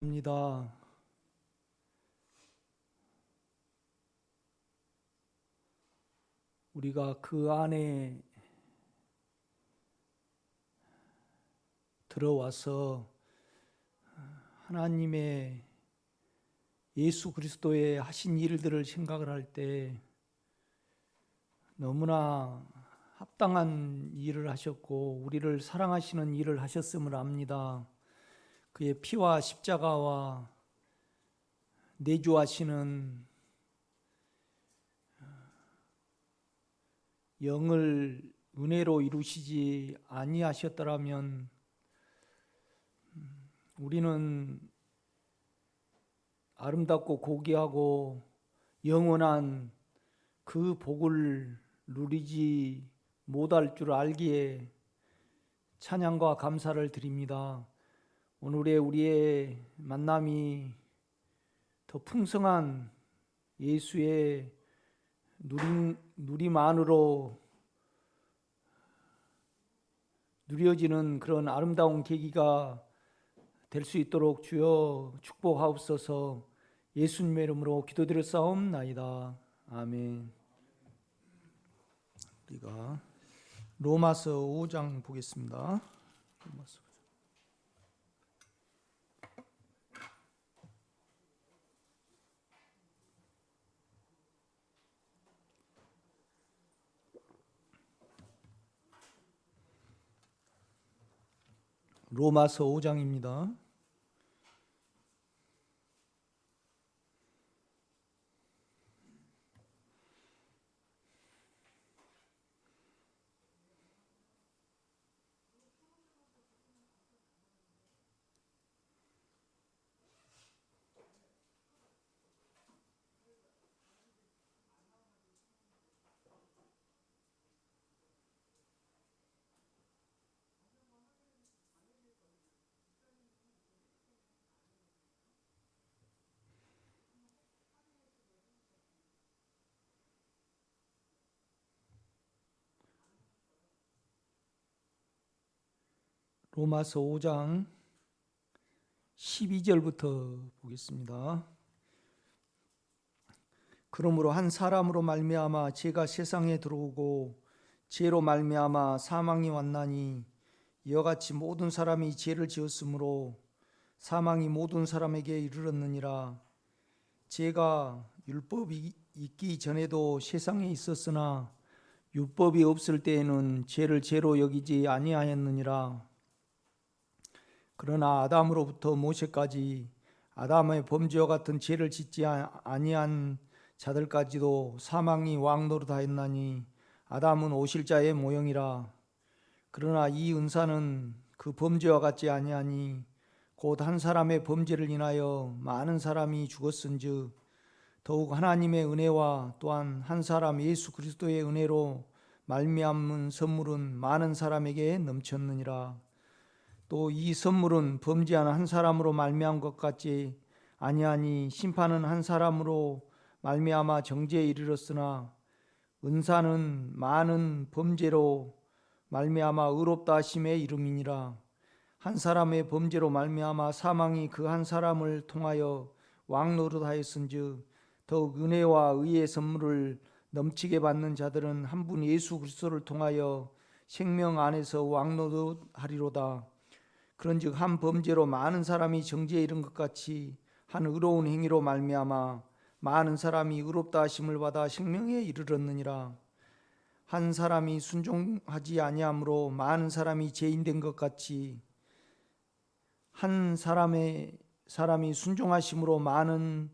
입니다. 우리가 그 안에 들어와서 하나님의 예수 그리스도의 하신 일들을 생각을 할 때 너무나 합당한 일을 하셨고 우리를 사랑하시는 일을 하셨음을 압니다. 그의 피와 십자가와 내주하시는 영을 은혜로 이루시지 아니하셨더라면 우리는 아름답고 고귀하고 영원한 그 복을 누리지 못할 줄 알기에 찬양과 감사를 드립니다. 오늘의 우리의 만남이 더 풍성한 예수의 누림 안으로 누려지는 그런 아름다운 계기가 될 수 있도록 주여 축복하옵소서. 예수님의 이름으로 기도드렸사옵나이다. 아멘. 우리가 로마서 5장 보겠습니다. 로마서 5장입니다. 로마서 5장 12절부터 보겠습니다. 그러므로 한 사람으로 말미암아 죄가 세상에 들어오고 죄로 말미암아 사망이 왔나니 이와 같이 모든 사람이 죄를 지었으므로 사망이 모든 사람에게 이르렀느니라. 죄가 율법이 있기 전에도 세상에 있었으나 율법이 없을 때에는 죄를 죄로 여기지 아니하였느니라. 그러나 아담으로부터 모세까지 아담의 범죄와 같은 죄를 짓지 아니한 자들까지도 사망이 왕노릇하였나니 아담은 오실자의 모형이라. 그러나 이 은사는 그 범죄와 같지 아니하니 곧 한 사람의 범죄를 인하여 많은 사람이 죽었은즉 더욱 하나님의 은혜와 또한 한 사람 예수 그리스도의 은혜로 말미암은 선물은 많은 사람에게 넘쳤느니라. 또 이 선물은 범죄하는 한 사람으로 말미암은 것 같지 아니하니 심판은 한 사람으로 말미암아 정죄에 이르렀으나 은사는 많은 범죄로 말미암아 의롭다 하심에 이름이니라. 한 사람의 범죄로 말미암아 사망이 그 한 사람을 통하여 왕노릇하였은즉 더욱 은혜와 의의 선물을 넘치게 받는 자들은 한 분 예수 그리스도를 통하여 생명 안에서 왕노릇하리로다. 그런즉 한 범죄로 많은 사람이 정죄에 이른 것 같이 한 의로운 행위로 말미암아 많은 사람이 의롭다 하심을 받아 생명에 이르렀느니라. 한 사람이 순종하지 아니함으로 많은 사람이 죄인된 것 같이 한 사람이 순종하심으로 많은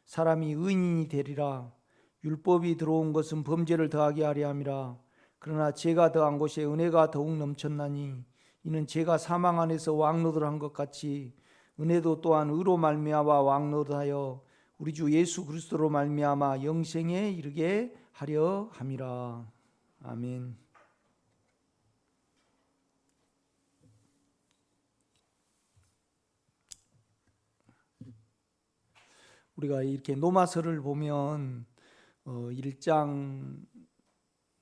사람이 의인이 되리라. 율법이 들어온 것은 범죄를 더하게 하려 함이라. 그러나 죄가 더한 곳에 은혜가 더욱 넘쳤나니 이는 죄가 사망 안에서 왕노릇한 것 같이 은혜도 또한 의로 말미암아 왕노릇하여 우리 주 예수 그리스도로 말미암아 영생에 이르게 하려 함이라. 아멘. 우리가 이렇게 로마서를 보면 1장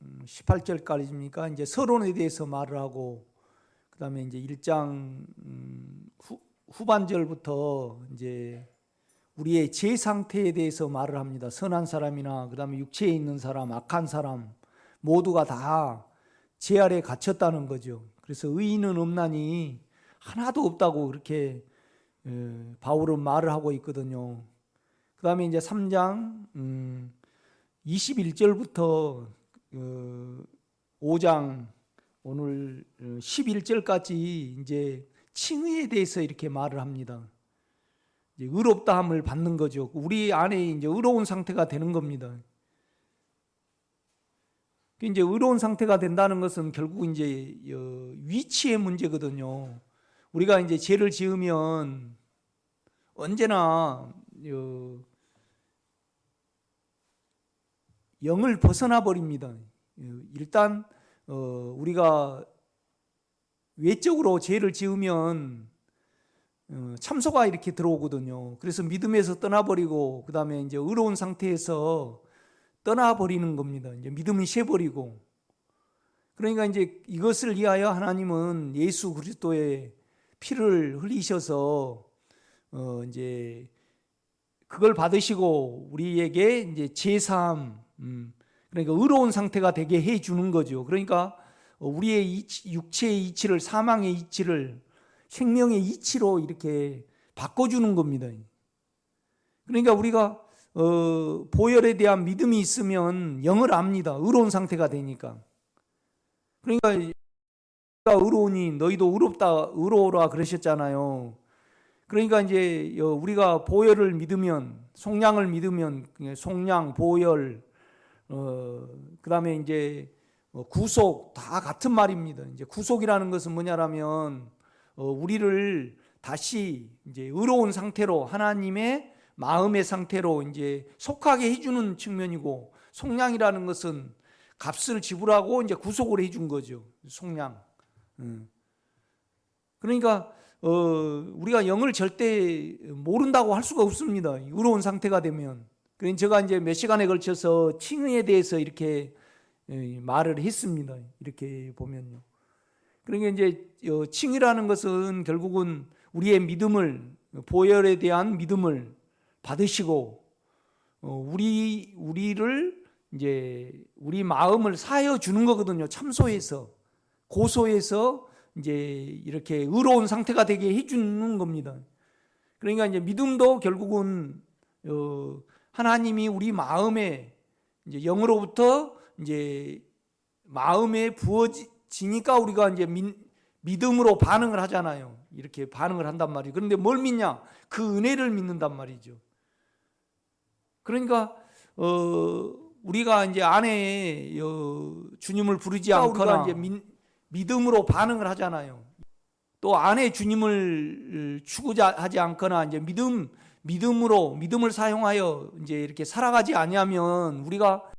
18절까지입니까? 이제 서론에 대해서 말을 하고 그다음에 이제 1장 후반절부터 이제 우리의 제 상태에 대해서 말을 합니다. 선한 사람이나 그다음에 육체에 있는 사람, 악한 사람 모두가 다 죄 아래 갇혔다는 거죠. 그래서 의인은 없나니 하나도 없다고 그렇게 바울은 말을 하고 있거든요. 그다음에 이제 3장 21절부터 5장 오늘 11절까지 이제 칭의에 대해서 이렇게 말을 합니다. 이제 의롭다함을 받는 거죠. 우리 안에 이제 의로운 상태가 되는 겁니다. 이제 의로운 상태가 된다는 것은 결국 이제 위치의 문제거든요. 우리가 이제 죄를 지으면 언제나 영을 벗어나 버립니다. 일단 우리가 외적으로 죄를 지으면 참소가 이렇게 들어오거든요. 그래서 믿음에서 떠나버리고 그 다음에 이제 의로운 상태에서 떠나버리는 겁니다. 이제 믿음이 새버리고. 그러니까 이제 이것을 위하여 하나님은 예수 그리스도의 피를 흘리셔서 이제 그걸 받으시고 우리에게 이제 제사함, 그러니까 의로운 상태가 되게 해 주는 거죠. 그러니까 우리의 육체의 이치를, 사망의 이치를 생명의 이치로 이렇게 바꿔주는 겁니다. 그러니까 우리가 보혈에 대한 믿음이 있으면 영을 압니다. 의로운 상태가 되니까. 그러니까 의로우니 너희도 의로우라 그러셨잖아요. 그러니까 이제 우리가 보혈을 믿으면, 속량을 믿으면 속량, 보혈, 그다음에 이제 구속 다 같은 말입니다. 이제 구속이라는 것은 뭐냐라면 우리를 다시 이제 의로운 상태로 하나님의 마음의 상태로 이제 속하게 해주는 측면이고, 속량이라는 것은 값을 지불하고 이제 구속을 해준 거죠. 속량. 그러니까 우리가 영을 절대 모른다고 할 수가 없습니다. 의로운 상태가 되면. 그래서 제가 이제 몇 시간에 걸쳐서 칭의에 대해서 이렇게 말을 했습니다. 이렇게 보면요. 그러니까 이제 칭의라는 것은 결국은 우리의 믿음을, 보혈에 대한 믿음을 받으시고 우리를 이제 우리 마음을 사여 주는 거거든요. 참소해서, 고소해서 이제 이렇게 의로운 상태가 되게 해주는 겁니다. 그러니까 이제 믿음도 결국은 하나님이 우리 마음에 이제 영으로부터 이제 마음에 부어지니까 우리가 이제 믿음으로 반응을 하잖아요. 이렇게 반응을 한단 말이에요. 그런데 뭘 믿냐? 그 은혜를 믿는단 말이죠. 그러니까 우리가 이제 안에 주님을 부르지 않거나 이제 믿음으로 반응을 하잖아요. 또 안에 주님을 추구하지 않거나 이제 믿음을 사용하여 이제 이렇게 살아가지 아니하면 우리가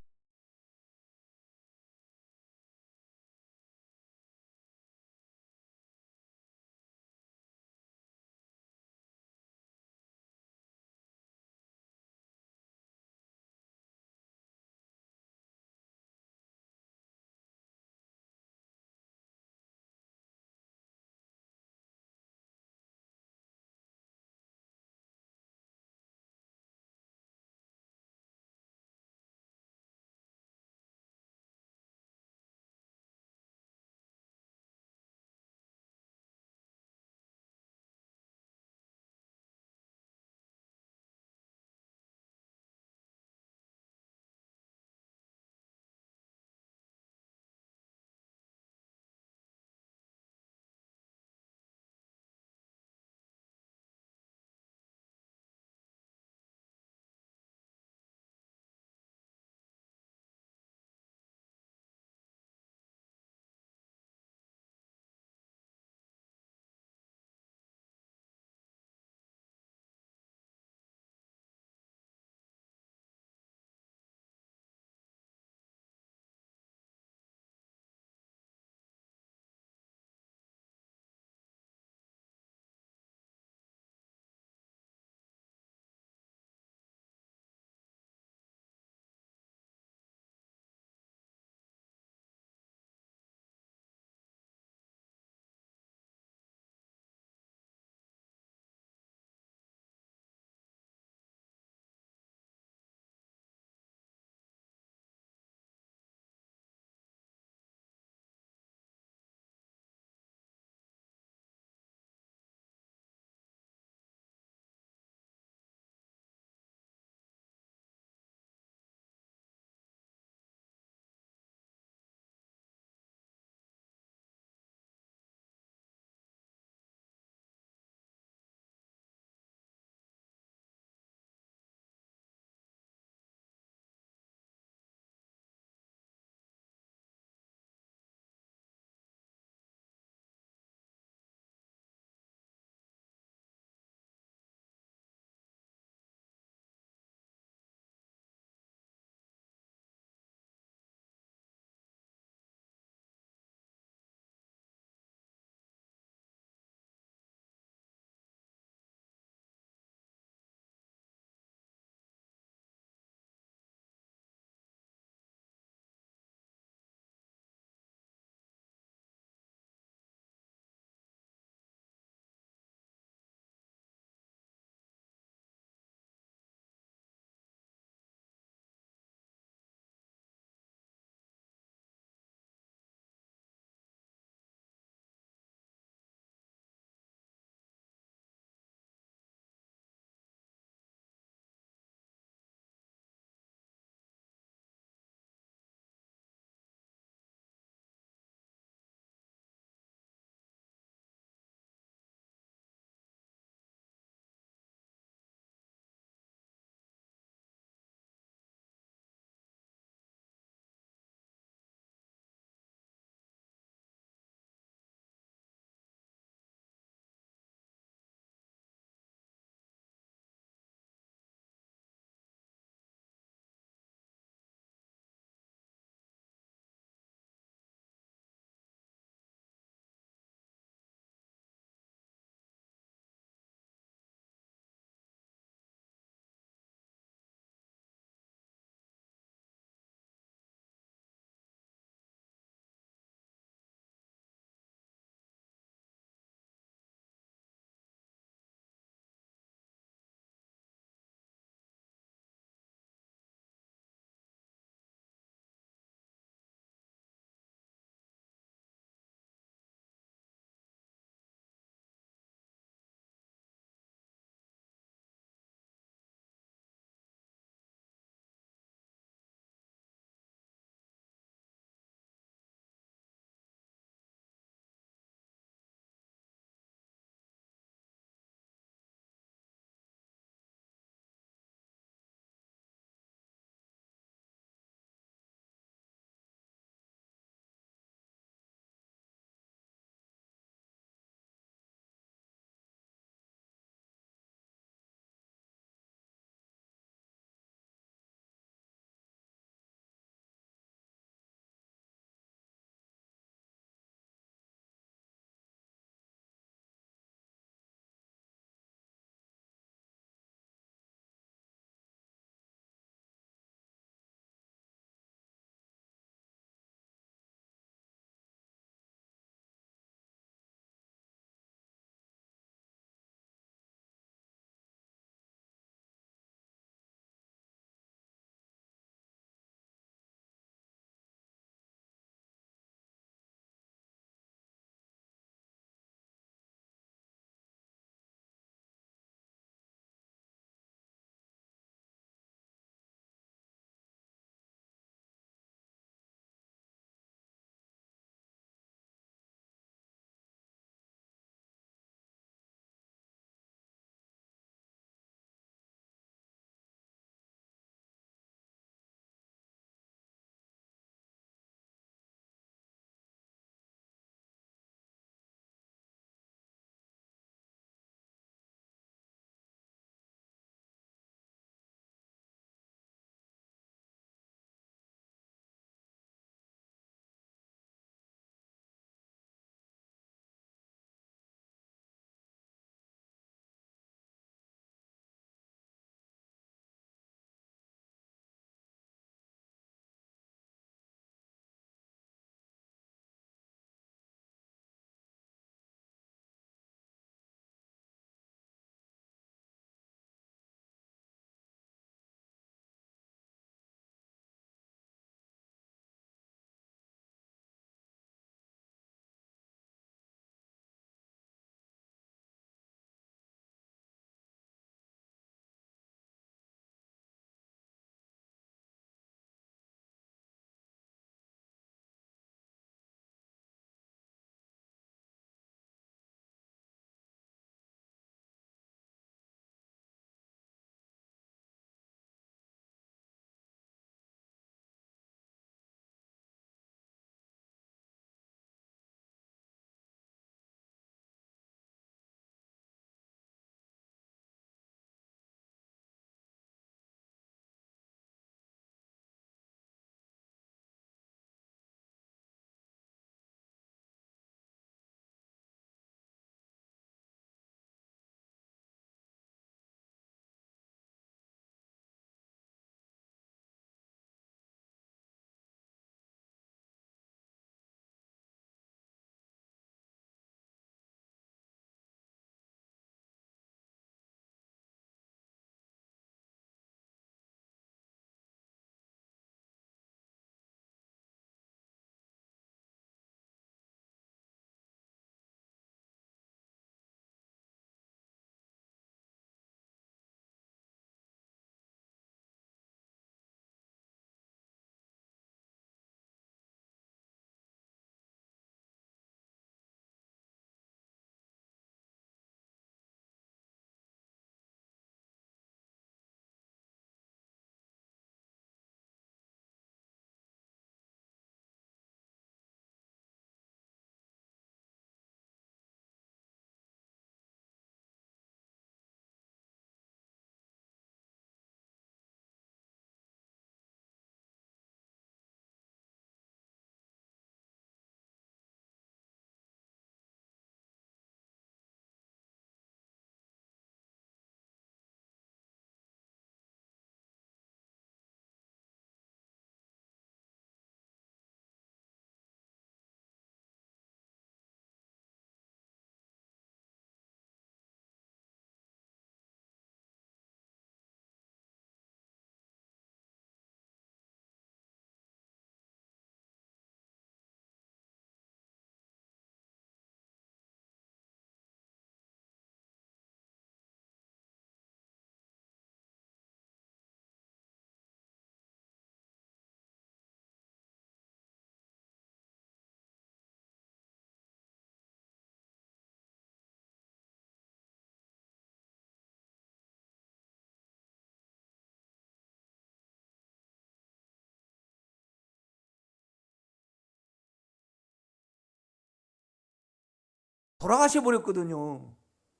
돌아가셔 버렸거든요.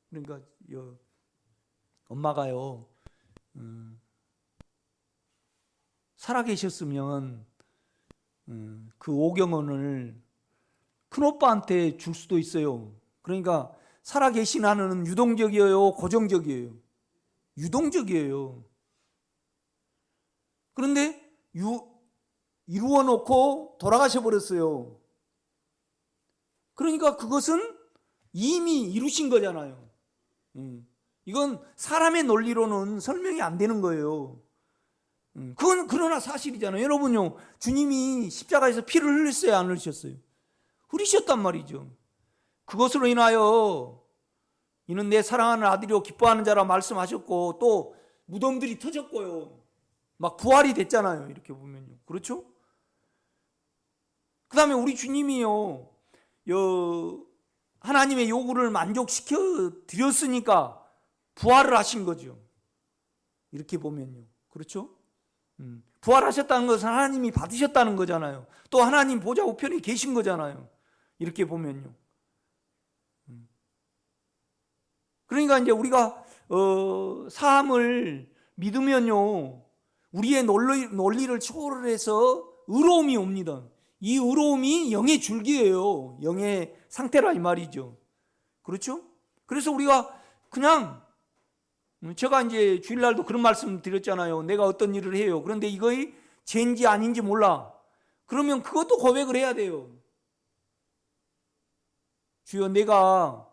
그러니까 엄마가요, 살아계셨으면 그 5억 원을 큰오빠한테 줄 수도 있어요. 그러니까 살아계신 한은 유동적이에요, 고정적이에요? 유동적이에요. 그런데 이루어 놓고 돌아가셔 버렸어요. 그러니까 그것은 이미 이루신 거잖아요. 이건 사람의 논리로는 설명이 안 되는 거예요. 그건 그러나 사실이잖아요. 여러분요, 주님이 십자가에서 피를 흘렸어요, 안 흘리셨어요? 흘리셨단 말이죠. 그것으로 인하여 이는 내 사랑하는 아들이요 기뻐하는 자라 말씀하셨고, 또 무덤들이 터졌고요, 막 부활이 됐잖아요. 이렇게 보면요, 그렇죠? 그 다음에 우리 주님이요, 하나님의 요구를 만족시켜 드렸으니까 부활을 하신 거죠. 이렇게 보면요, 그렇죠? 부활하셨다는 것은 하나님이 받으셨다는 거잖아요. 또 하나님 보좌 우편에 계신 거잖아요. 이렇게 보면요. 그러니까 이제 우리가 사함을 믿으면요, 우리의 논리를 초월해서 의로움이 옵니다. 이 의로움이 영의 줄기예요. 영의 상태라 이 말이죠. 그렇죠? 그래서 우리가 그냥, 제가 이제 주일날도 그런 말씀 드렸잖아요. 내가 어떤 일을 해요. 그런데 이거의 죄인지 아닌지 몰라. 그러면 그것도 고백을 해야 돼요. 주여, 내가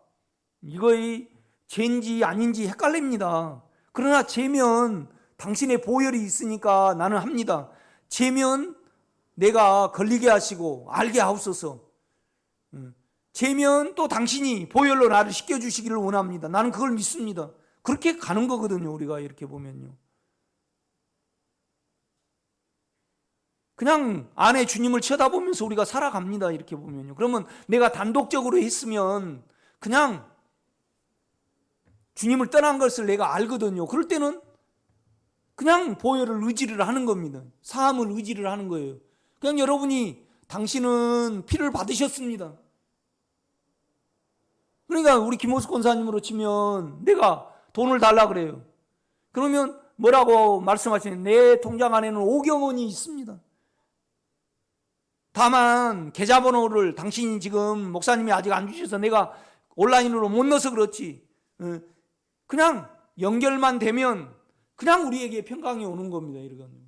이거의 죄인지 아닌지 헷갈립니다. 그러나 죄면 당신의 보혈이 있으니까 나는 합니다. 죄면 내가 걸리게 하시고 알게 하옵소서. 죄면 또 당신이 보혈로 나를 씻겨주시기를 원합니다. 나는 그걸 믿습니다. 그렇게 가는 거거든요. 우리가 이렇게 보면요, 그냥 안에 주님을 쳐다보면서 우리가 살아갑니다. 이렇게 보면요. 그러면 내가 단독적으로 했으면 그냥 주님을 떠난 것을 내가 알거든요. 그럴 때는 그냥 보혈을 의지를 하는 겁니다. 사함을 의지를 하는 거예요. 그냥 여러분이, 당신은 피를 받으셨습니다. 그러니까 우리 김호수 권사님으로 치면 내가 돈을 달라 그래요. 그러면 뭐라고 말씀하시냐면, 내 통장 안에는 5억 원이 있습니다. 다만 계좌번호를 당신이 지금 목사님이 아직 안 주셔서 내가 온라인으로 못 넣어서 그렇지, 그냥 연결만 되면 그냥 우리에게 평강이 오는 겁니다. 이러거든요.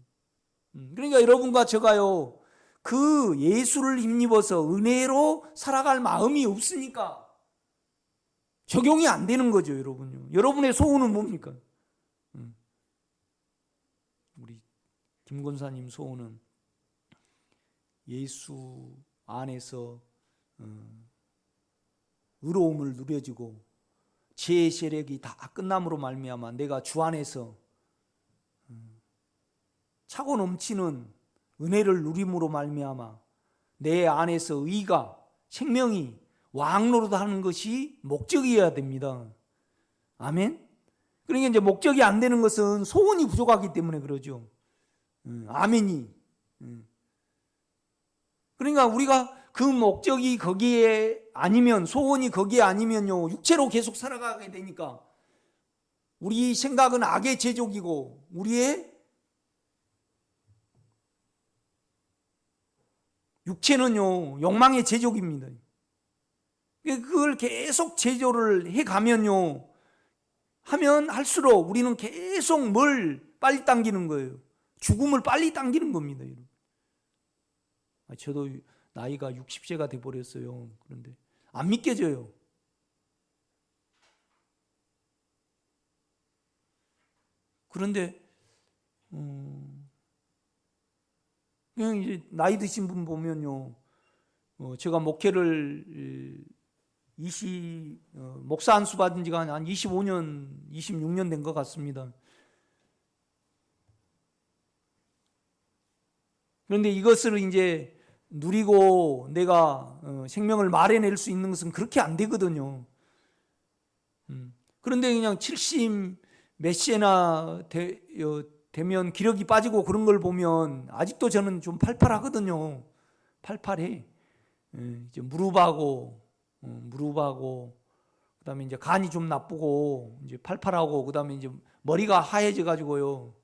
그러니까 여러분과 제가요, 그 예수를 힘입어서 은혜로 살아갈 마음이 없으니까 적용이 안 되는 거죠. 여러분요, 여러분의 소원은 뭡니까? 우리 김 권사님 소원은 예수 안에서 의로움을 누려지고 죄의 세력이 다 끝남으로 말미암아 내가 주 안에서 차고 넘치는 은혜를 누림으로 말미암아 내 안에서 의가, 생명이 왕노릇하는 것이 목적이어야 됩니다. 아멘. 그러니까 이제 목적이 안 되는 것은 소원이 부족하기 때문에 그러죠. 아멘이. 그러니까 우리가 그 목적이 거기에 아니면, 소원이 거기에 아니면요, 육체로 계속 살아가게 되니까 우리 생각은 악의 제족이고 우리의 육체는요 욕망의 제족입니다. 그걸 계속 제조를 해가면요, 하면 할수록 우리는 계속 뭘 빨리 당기는 거예요? 죽음을 빨리 당기는 겁니다. 저도 나이가 60세가 돼버렸어요. 그런데 안 믿겨져요. 그런데 그냥 이제 나이 드신 분 보면요, 제가 목회를 목사 안수 받은 지가 한 25년, 26년 된 것 같습니다. 그런데 이것을 이제 누리고 내가 생명을 마련낼 수 있는 것은 그렇게 안 되거든요. 그런데 그냥 70 몇 세나 되면 기력이 빠지고 그런 걸 보면 아직도 저는 좀 팔팔하거든요. 팔팔해. 이제 무릎하고 무릎하고 그다음에 이제 간이 좀 나쁘고 이제 팔팔하고 그다음에 이제 머리가 하얘져 가지고요.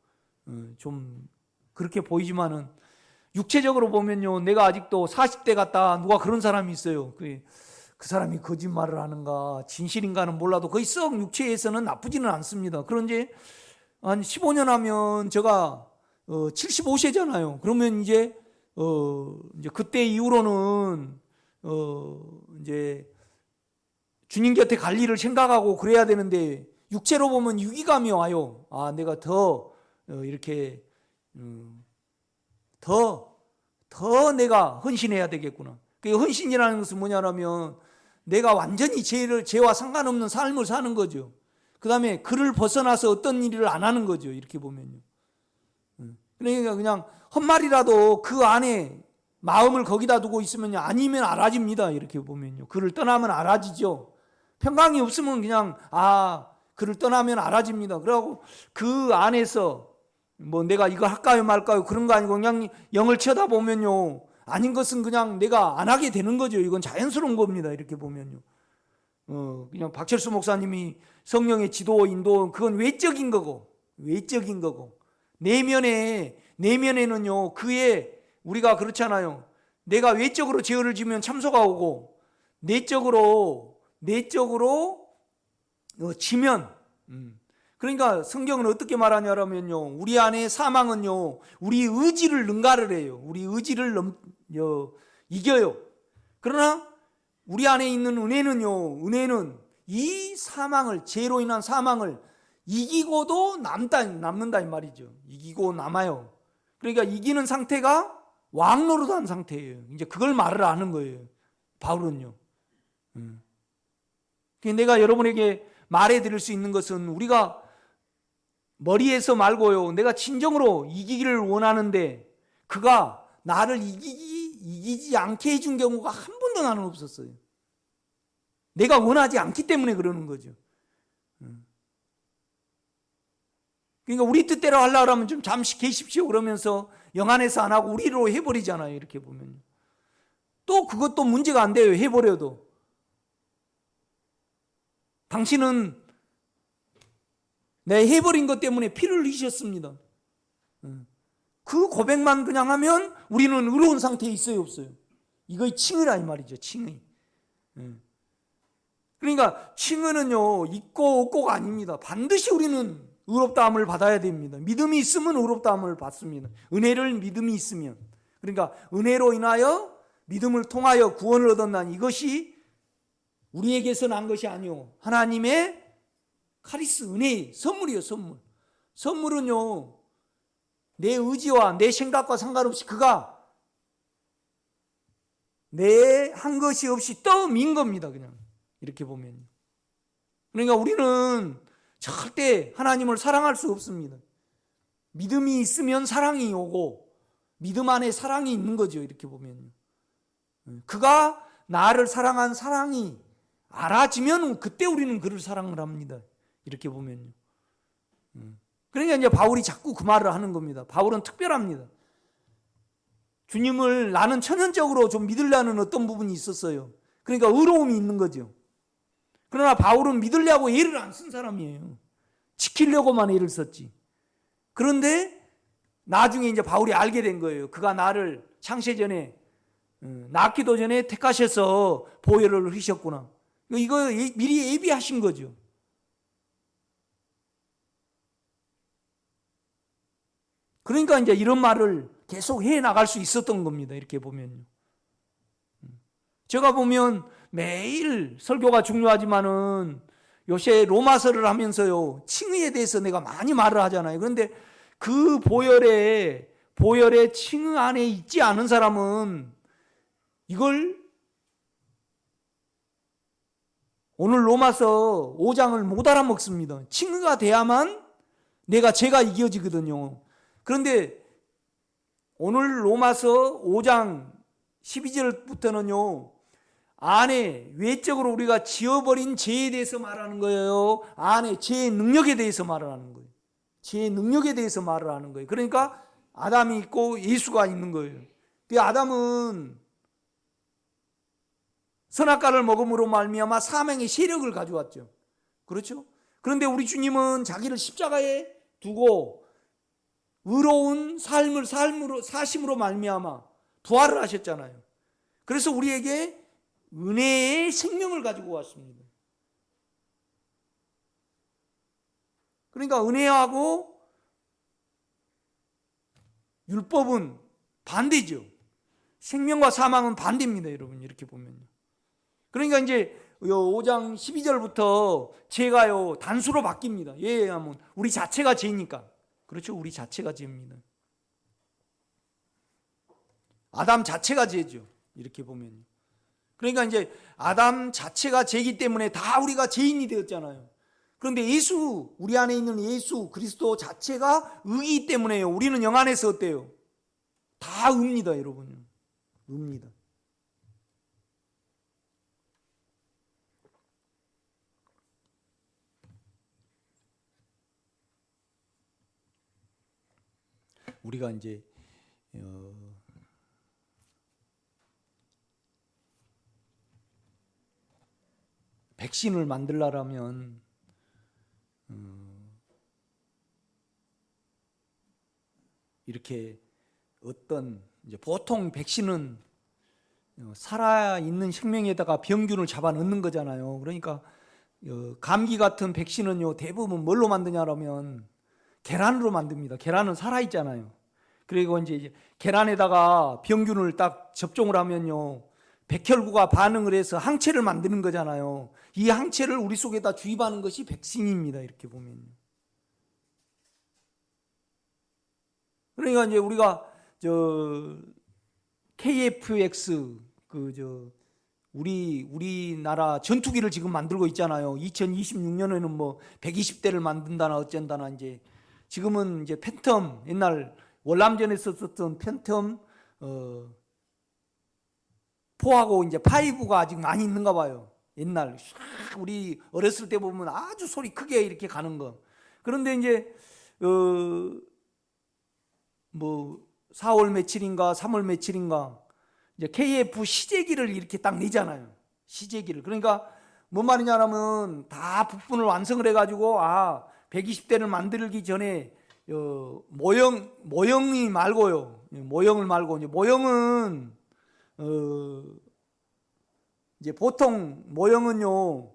좀 그렇게 보이지만은 육체적으로 보면요, 내가 아직도 40대 같다 누가 그런 사람이 있어요. 그 사람이 거짓말을 하는가 진실인가는 몰라도 거의 썩 육체에서는 나쁘지는 않습니다. 그런데 한 15년 하면 제가 75세잖아요. 그러면 이제 그때 이후로는 이제 주님 곁에 갈 일을 생각하고 그래야 되는데 육체로 보면 유기감이 와요. 아, 내가 더 이렇게 더 내가 헌신해야 되겠구나. 그 헌신이라는 것은 뭐냐면 내가 완전히 죄와 상관없는 삶을 사는 거죠. 그 다음에 그를 벗어나서 어떤 일을 안 하는 거죠. 이렇게 보면요. 그러니까 그냥 헛말이라도 그 안에 마음을 거기다 두고 있으면 아니면 알아집니다. 이렇게 보면요. 그를 떠나면 알아지죠. 평강이 없으면 그냥 그를 떠나면 알아집니다. 그러고 그 안에서 뭐 내가 이거 할까요 말까요 그런 거 아니고 그냥 영을 쳐다보면요. 아닌 것은 그냥 내가 안 하게 되는 거죠. 이건 자연스러운 겁니다. 이렇게 보면요. 그냥 박철수 목사님이 성령의 지도, 인도, 그건 외적인 거고, 내면에는요, 우리가 그렇잖아요. 내가 외적으로 죄를 지면 참소가 오고, 내적으로 지면, 그러니까 성경은 어떻게 말하냐면요, 우리 안에 사망은요, 우리 의지를 능가를 해요. 우리 의지를 이겨요. 그러나 우리 안에 있는 은혜는 이 사망을, 죄로 인한 사망을 이기고도 남는다 이 말이죠. 이기고 남아요. 그러니까 이기는 상태가 왕노릇한 상태예요. 이제 그걸 말을 하는 거예요. 바울은요. 내가 여러분에게 말해드릴 수 있는 것은 우리가 머리에서 말고요. 내가 진정으로 이기기를 원하는데 그가 나를 이기지 않게 해준 경우가 한 번도 나는 없었어요. 내가 원하지 않기 때문에 그러는 거죠. 그러니까 우리 뜻대로 하려고 하면 좀 잠시 계십시오 그러면서 영안에서 안 하고 우리로 해버리잖아요. 이렇게 보면 또 그것도 문제가 안 돼요. 해버려도 당신은 내 해버린 것 때문에 피를 흘리셨습니다. 그 고백만 그냥 하면 우리는 의로운 상태에 있어요 없어요? 이거 칭의라 이 말이죠. 칭의. 그러니까 칭의는요 있고 없고가 아닙니다. 반드시 우리는 의롭다함을 받아야 됩니다. 믿음이 있으면 의롭다함을 받습니다. 은혜를 믿음이 있으면. 그러니까 은혜로 인하여 믿음을 통하여 구원을 얻었나니 이것이 우리에게서 난 것이 아니오 하나님의 카리스 은혜의 선물이요 선물. 선물은요 내 의지와 내 생각과 상관없이 그가 내 한 것이 없이 떠민 겁니다. 그냥 이렇게 보면. 그러니까 우리는 절대 하나님을 사랑할 수 없습니다. 믿음이 있으면 사랑이 오고 믿음 안에 사랑이 있는 거죠. 이렇게 보면 그가 나를 사랑한 사랑이 알아지면 그때 우리는 그를 사랑을 합니다. 이렇게 보면요. 그러니까 이제 바울이 자꾸 그 말을 하는 겁니다. 바울은 특별합니다. 주님을 나는 천연적으로 좀 믿으려는 어떤 부분이 있었어요. 그러니까 의로움이 있는 거죠. 그러나 바울은 믿으려고 애를 안 쓴 사람이에요. 지키려고만 애를 썼지. 그런데 나중에 이제 바울이 알게 된 거예요. 그가 나를 창세 전에 낳기도 전에 택하셔서 보혈을 흘리셨구나. 이거 미리 예비하신 거죠. 그러니까 이제 이런 말을 계속 해 나갈 수 있었던 겁니다. 이렇게 보면요. 제가 보면 매일 설교가 중요하지만은 요새 로마서를 하면서요 칭의에 대해서 내가 많이 말을 하잖아요. 그런데 그 보혈의 칭의 안에 있지 않은 사람은 이걸 오늘 로마서 5장을 못 알아먹습니다. 칭의가 돼야만 제가 이겨지거든요. 그런데 오늘 로마서 5장 12절부터는요 안에 외적으로 우리가 지어버린 죄에 대해서 말하는 거예요. 안에 죄의 능력에 대해서 말을 하는 거예요. 죄의 능력에 대해서 말을 하는 거예요. 그러니까 아담이 있고 예수가 있는 거예요. 그 아담은 선악과를 먹음으로 말미암아 사망의 세력을 가져왔죠. 그렇죠? 그런데 우리 주님은 자기를 십자가에 두고 의로운 삶으로 사심으로 말미암아 부활을 하셨잖아요. 그래서 우리에게 은혜의 생명을 가지고 왔습니다. 그러니까 은혜하고 율법은 반대죠. 생명과 사망은 반대입니다, 여러분. 이렇게 보면요. 그러니까 이제 5장 12절부터 죄가요 단수로 바뀝니다. 왜냐하면 우리 자체가 죄니까. 그렇죠? 우리 자체가 죄입니다. 아담 자체가 죄죠. 이렇게 보면. 그러니까 이제 아담 자체가 죄이기 때문에 다 우리가 죄인이 되었잖아요. 그런데 예수, 우리 안에 있는 예수 그리스도 자체가 의이기 때문에요. 우리는 영 안에서 어때요? 다 의입니다, 여러분. 의입니다. 우리가 이제 백신을 만들려면 이렇게 어떤 이제 보통 백신은 살아있는 생명에다가 병균을 잡아 넣는 거잖아요. 그러니까 감기 같은 백신은요 대부분 뭘로 만드냐라면 계란으로 만듭니다. 계란은 살아있잖아요. 그리고 이제 계란에다가 병균을 딱 접종을 하면요 백혈구가 반응을 해서 항체를 만드는 거잖아요. 이 항체를 우리 속에다 주입하는 것이 백신입니다. 이렇게 보면요. 그러니까 이제 우리가 KF-X 우리나라 전투기를 지금 만들고 있잖아요. 2026년에는 뭐 120대를 만든다나 어쩐다나 이제 지금은 이제 팬텀 옛날 월남전에서 썼던 팬텀 4하고 이제 5가 아직 많이 있는가 봐요. 옛날 우리 어렸을 때 보면 아주 소리 크게 이렇게 가는 거. 그런데 이제 뭐 4월 며칠인가 3월 며칠인가 이제 KF 시제기를 이렇게 딱 내잖아요. 시제기를. 그러니까 뭔 말이냐면 다 부품을 완성을 해가지고 120대를 만들기 전에 모형이 말고요. 모형을 말고 이제 모형은 이제 보통 모형은요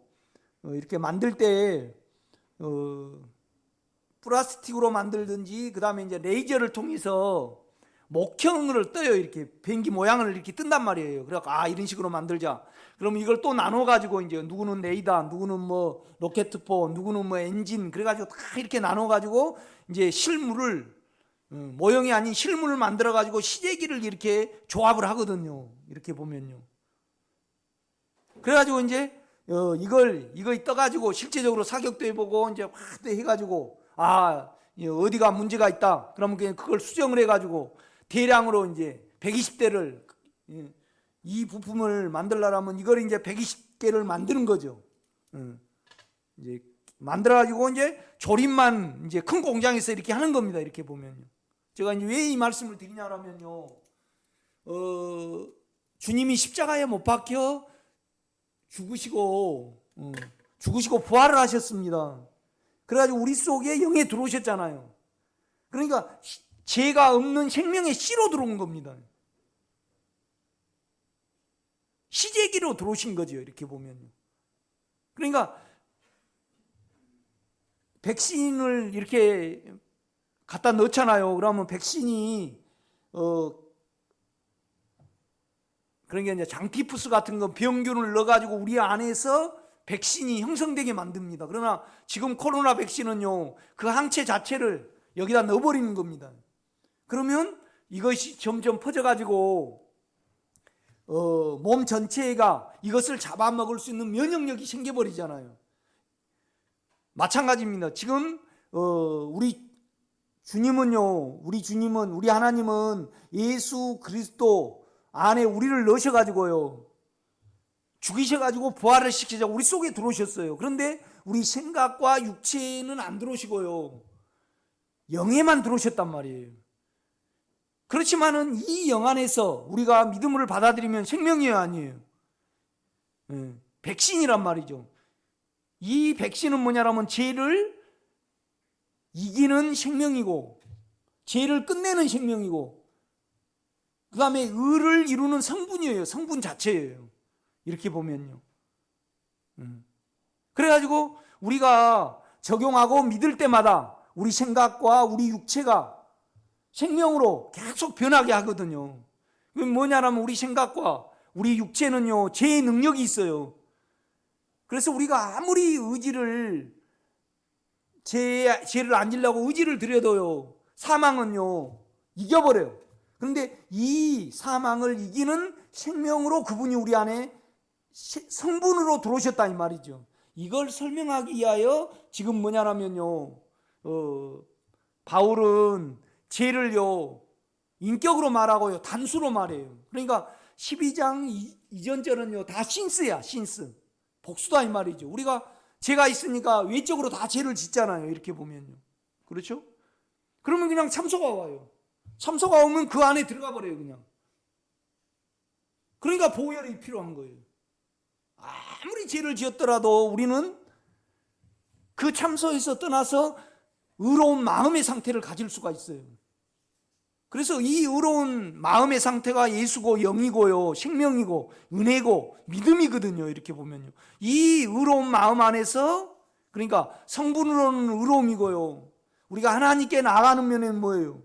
이렇게 만들 때 플라스틱으로 만들든지 그 다음에 이제 레이저를 통해서 목형을 떠요. 이렇게 비행기 모양을 이렇게 뜬단 말이에요. 그래서 이런 식으로 만들자. 그럼 이걸 또 나눠가지고 이제 누구는 레이더, 누구는 뭐 로켓포, 누구는 뭐 엔진, 그래가지고 다 이렇게 나눠가지고 이제 실물을 모형이 아닌 실물을 만들어가지고 시제기를 이렇게 조합을 하거든요. 이렇게 보면요. 그래가지고 이제 이걸 떠가지고 실제적으로 사격도 해보고 이제 확 해가지고 어디가 문제가 있다. 그러면 그냥 그걸 수정을 해가지고 대량으로 이제 120대를 이 부품을 만들려면 이걸 이제 120개를 만드는 거죠. 이제 만들어가지고 이제 조립만 이제 큰 공장에서 이렇게 하는 겁니다. 이렇게 보면요. 제가 이제 왜 이 말씀을 드리냐면요. 주님이 십자가에 못 박혀 죽으시고 부활을 하셨습니다. 그래가지고 우리 속에 영에 들어오셨잖아요. 그러니까 죄가 없는 생명의 씨로 들어온 겁니다. 시제기로 들어오신 거죠. 이렇게 보면요. 그러니까 백신을 이렇게 갖다 넣잖아요. 그러면 백신이 그러니까 이제 장티푸스 같은 거 병균을 넣어가지고 우리 안에서 백신이 형성되게 만듭니다. 그러나 지금 코로나 백신은요 그 항체 자체를 여기다 넣어버리는 겁니다. 그러면 이것이 점점 퍼져가지고 몸 전체가 이것을 잡아먹을 수 있는 면역력이 생겨버리잖아요. 마찬가지입니다. 지금 우리 주님은요, 우리 하나님은 예수 그리스도 안에 우리를 넣으셔가지고요 죽이셔가지고 부활을 시키자고 우리 속에 들어오셨어요. 그런데 우리 생각과 육체는 안 들어오시고요 영에만 들어오셨단 말이에요. 그렇지만은 이 영 안에서 우리가 믿음을 받아들이면 생명이에요, 아니에요? 백신이란 말이죠. 이 백신은 뭐냐라면 죄를 이기는 생명이고 죄를 끝내는 생명이고 그 다음에 의를 이루는 성분이에요. 성분 자체예요. 이렇게 보면요. 그래가지고 우리가 적용하고 믿을 때마다 우리 생각과 우리 육체가 생명으로 계속 변하게 하거든요. 그게 뭐냐면 우리 생각과 우리 육체는요, 죄의 능력이 있어요. 그래서 우리가 아무리 죄를 안 지려고 의지를 들여도요, 사망은요, 이겨버려요. 그런데 이 사망을 이기는 생명으로 그분이 우리 안에 성분으로 들어오셨다 이 말이죠. 이걸 설명하기 위하여 지금 뭐냐면요, 바울은 죄를요 인격으로 말하고요 단수로 말해요. 그러니까 12장 이전절은요 다 신스야. 신스 복수다 이 말이죠. 우리가 죄가 있으니까 외적으로 다 죄를 짓잖아요. 이렇게 보면요. 그렇죠? 그러면 그냥 참소가 와요. 참소가 오면 그 안에 들어가 버려요. 그냥. 그러니까 보혈이 필요한 거예요. 아무리 죄를 지었더라도 우리는 그 참소에서 떠나서 의로운 마음의 상태를 가질 수가 있어요. 그래서 이 의로운 마음의 상태가 예수고 영이고요, 생명이고 은혜고 믿음이거든요. 이렇게 보면요. 이 의로운 마음 안에서 그러니까 성분으로는 의로움이고요. 우리가 하나님께 나아가는 면에는 뭐예요?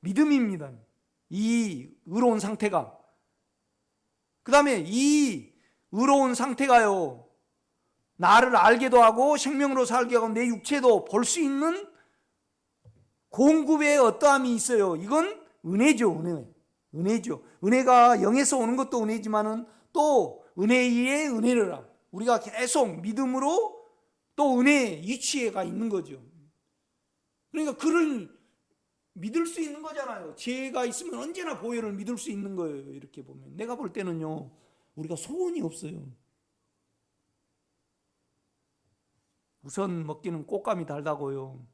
믿음입니다. 이 의로운 상태가. 그 다음에 이 의로운 상태가요, 나를 알게도 하고 생명으로 살게 하고 내 육체도 볼 수 있는 공급의 어떠함이 있어요. 이건 은혜죠. 은혜죠. 은혜가 영에서 오는 것도 은혜지만은 또 은혜의 은혜라. 우리가 계속 믿음으로 또 은혜 이치가 있는 거죠. 그러니까 그를 믿을 수 있는 거잖아요. 죄가 있으면 언제나 보혈을 믿을 수 있는 거예요. 이렇게 보면 내가 볼 때는요, 우리가 소원이 없어요. 우선 먹기는 꽃감이 달다고요.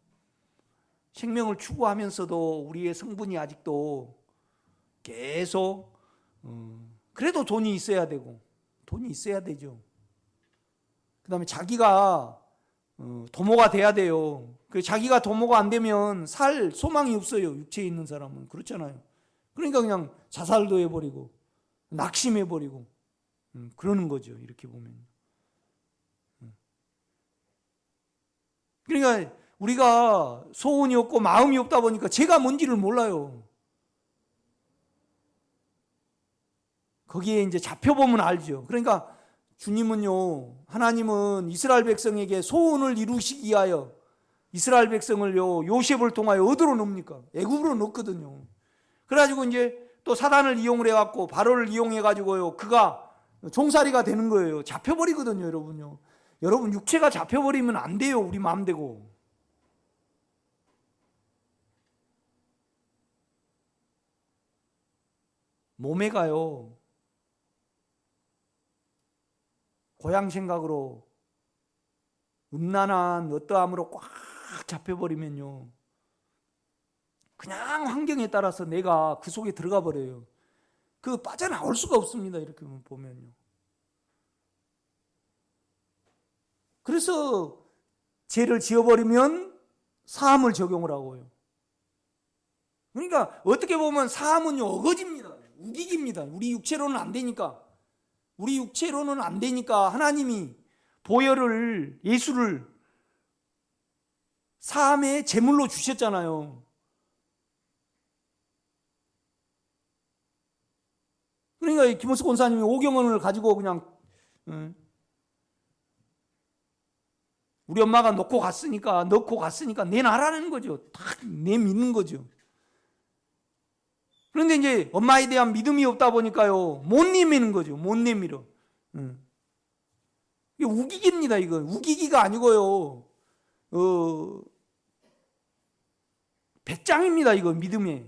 생명을 추구하면서도 우리의 성분이 아직도 계속 그래도 돈이 있어야 되고 돈이 있어야 되죠. 그 다음에 자기가 도모가 돼야 돼요. 자기가 도모가 안 되면 살 소망이 없어요. 육체에 있는 사람은. 그렇잖아요. 그러니까 그냥 자살도 해버리고 낙심해버리고 그러는 거죠. 이렇게 보면. 그러니까 우리가 소원이 없고 마음이 없다 보니까 죄가 뭔지를 몰라요. 거기에 이제 잡혀보면 알죠. 그러니까 주님은요, 하나님은 이스라엘 백성에게 소원을 이루시기 위하여 이스라엘 백성을요, 요셉을 통하여 어디로 넣습니까? 애굽으로 넣거든요. 그래가지고 이제 또 사단을 이용을 해갖고 바로를 이용해가지고요, 그가 종살이가 되는 거예요. 잡혀버리거든요, 여러분요. 여러분 육체가 잡혀버리면 안 돼요. 우리 마음대로. 몸에 가요. 고향 생각으로 음란한 어떠함으로 꽉 잡혀버리면요, 그냥 환경에 따라서 내가 그 속에 들어가 버려요. 그 빠져나올 수가 없습니다. 이렇게 보면요. 그래서 죄를 지어버리면 사함을 적용을 하고요. 그러니까 어떻게 보면 사함은요, 어거지입니다. 우기기입니다. 우리 육체로는 안 되니까. 우리 육체로는 안 되니까 하나님이 보혈을, 예수를 사함의 제물로 주셨잖아요. 그러니까 김원석 권사님이 오경원을 가지고 그냥 우리 엄마가 넣고 갔으니까 내놔라는 거죠. 다 내믿는 거죠. 그런데 이제 엄마에 대한 믿음이 없다 보니까요, 못 내미는 거죠. 못 내밀어. 이게 우기기입니다. 이건 우기기가 아니고요, 배짱입니다. 이거 믿음에.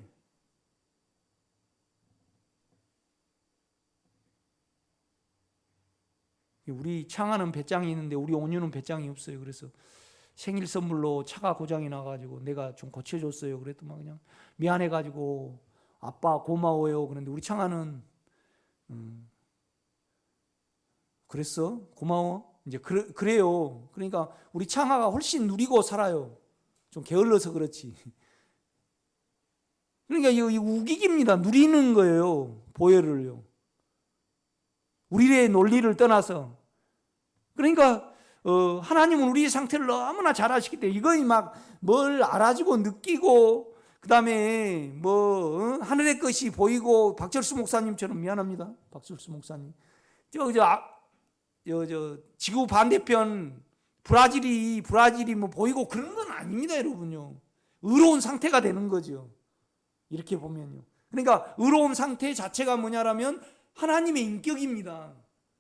우리 창아는 배짱이 있는데 우리 온유는 배짱이 없어요. 그래서 생일 선물로 차가 고장이 나가지고 내가 좀 고쳐줬어요. 그랬더니 그냥 미안해가지고 아빠 고마워요. 그런데 우리 창아는 그랬어? 고마워. 이제 그래요. 그러니까 우리 창아가 훨씬 누리고 살아요. 좀 게을러서 그렇지. 그러니까 이 우기기입니다. 누리는 거예요. 보혈을요. 우리의 논리를 떠나서. 그러니까 하나님은 우리의 상태를 너무나 잘 아시기 때문에 이거이 막 뭘 알아주고 느끼고 그다음에 하늘의 것이 보이고 박철수 목사님처럼 미안합니다. 박철수 목사님. 지구 반대편 브라질이 뭐 보이고 그런 건 아닙니다, 여러분요. 의로운 상태가 되는 거죠. 이렇게 보면요. 그러니까 의로운 상태 자체가 뭐냐라면 하나님의 인격입니다.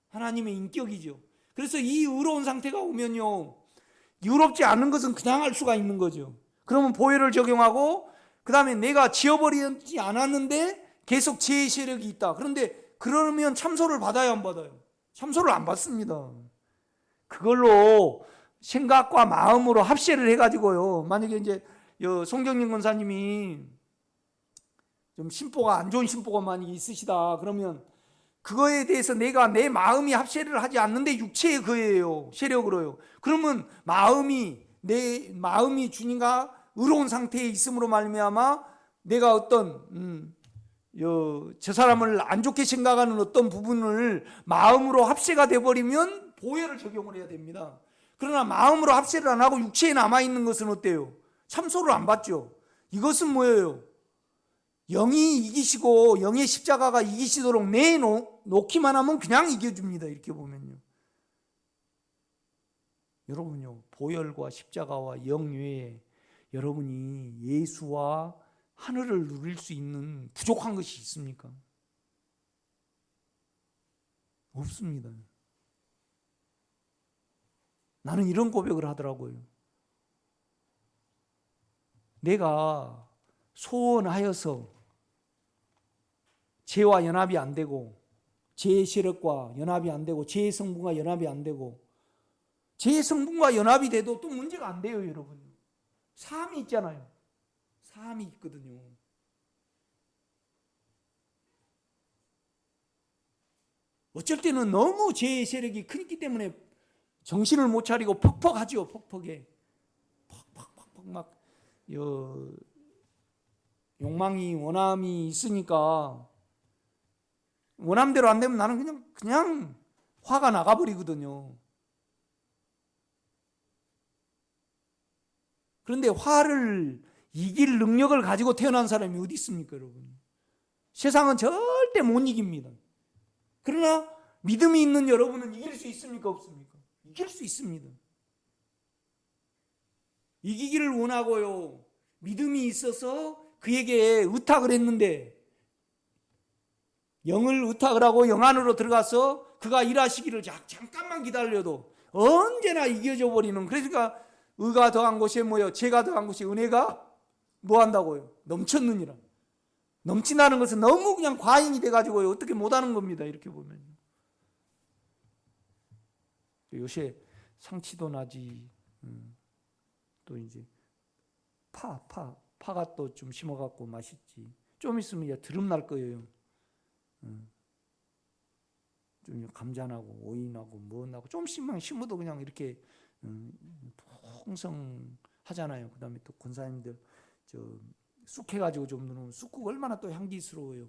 하나님의 인격이죠. 그래서 이 의로운 상태가 오면요, 의롭지 않은 것은 그냥 할 수가 있는 거죠. 그러면 보혈을 적용하고 그 다음에 내가 지어버리지 않았는데 계속 죄의 세력이 있다. 그런데 그러면 참소를 받아야 안 받아요? 참소를 안 받습니다. 그걸로 생각과 마음으로 합세를 해가지고요. 만약에 이제 송경림 권사님이 좀 심보가 안 좋은 심보가 많이 있으시다. 그러면 그거에 대해서 내가 내 마음이 합세를 하지 않는데 육체의 거예요. 세력으로요. 그러면 내 마음이 주님과 의로운 상태에 있음으로 말미암아 내가 어떤 저 사람을 안 좋게 생각하는 어떤 부분을 마음으로 합세가 돼버리면 보혈을 적용을 해야 됩니다. 그러나 마음으로 합세를 안 하고 육체에 남아있는 것은 어때요? 참소를 안 받죠. 이것은 뭐예요? 영이 이기시고 영의 십자가가 이기시도록 내놓기만 하면 그냥 이겨줍니다. 이렇게 보면요. 여러분요, 보혈과 십자가와 영 외에 여러분이 예수와 하늘을 누릴 수 있는 부족한 것이 있습니까? 없습니다. 나는 이런 고백을 하더라고요. 내가 소원하여서 죄와 연합이 안 되고 죄의 세력과 연합이 안 되고 죄의 성분과 연합이 안 되고 죄의 성분과 연합이 돼도 또 문제가 안 돼요, 여러분. 사함이 있잖아요. 사함이 있거든요. 어쩔 때는 너무 죄의 세력이 크기 때문에 정신을 못 차리고 퍽퍽하죠. 퍽퍽해. 퍽퍽 막 욕망이 원함이 있으니까 원함대로 안 되면 나는 그냥 화가 나가버리거든요. 그런데 화를 이길 능력을 가지고 태어난 사람이 어디 있습니까, 여러분? 세상은 절대 못 이깁니다. 그러나 믿음이 있는 여러분은 이길 수 있습니까, 없습니까? 이길 수 있습니다. 이기기를 원하고요, 믿음이 있어서 그에게 의탁을 했는데 영을 의탁을 하고 영 안으로 들어가서 그가 일하시기를 잠깐만 기다려도 언제나 이겨져 버리는, 그러니까 의가 더한 곳에 뭐요? 죄가 더한 곳에 은혜가 뭐 한다고요? 넘쳤느니라. 넘친다는 것은 너무 그냥 과잉이 돼가지고요, 어떻게 못하는 겁니다. 이렇게 보면 요새 상치도 나지. 또 이제 파가 또 좀 심어갖고 맛있지. 좀 있으면 이제 드럼 날 거예요. 좀 감자나고 오이나고 뭐나고 좀씩만 심어도 그냥 이렇게 풍성하잖아요. 그다음에 또 권사님들 쑥 해가지고 좀 넣으면 쑥국 얼마나 또 향기스러워요.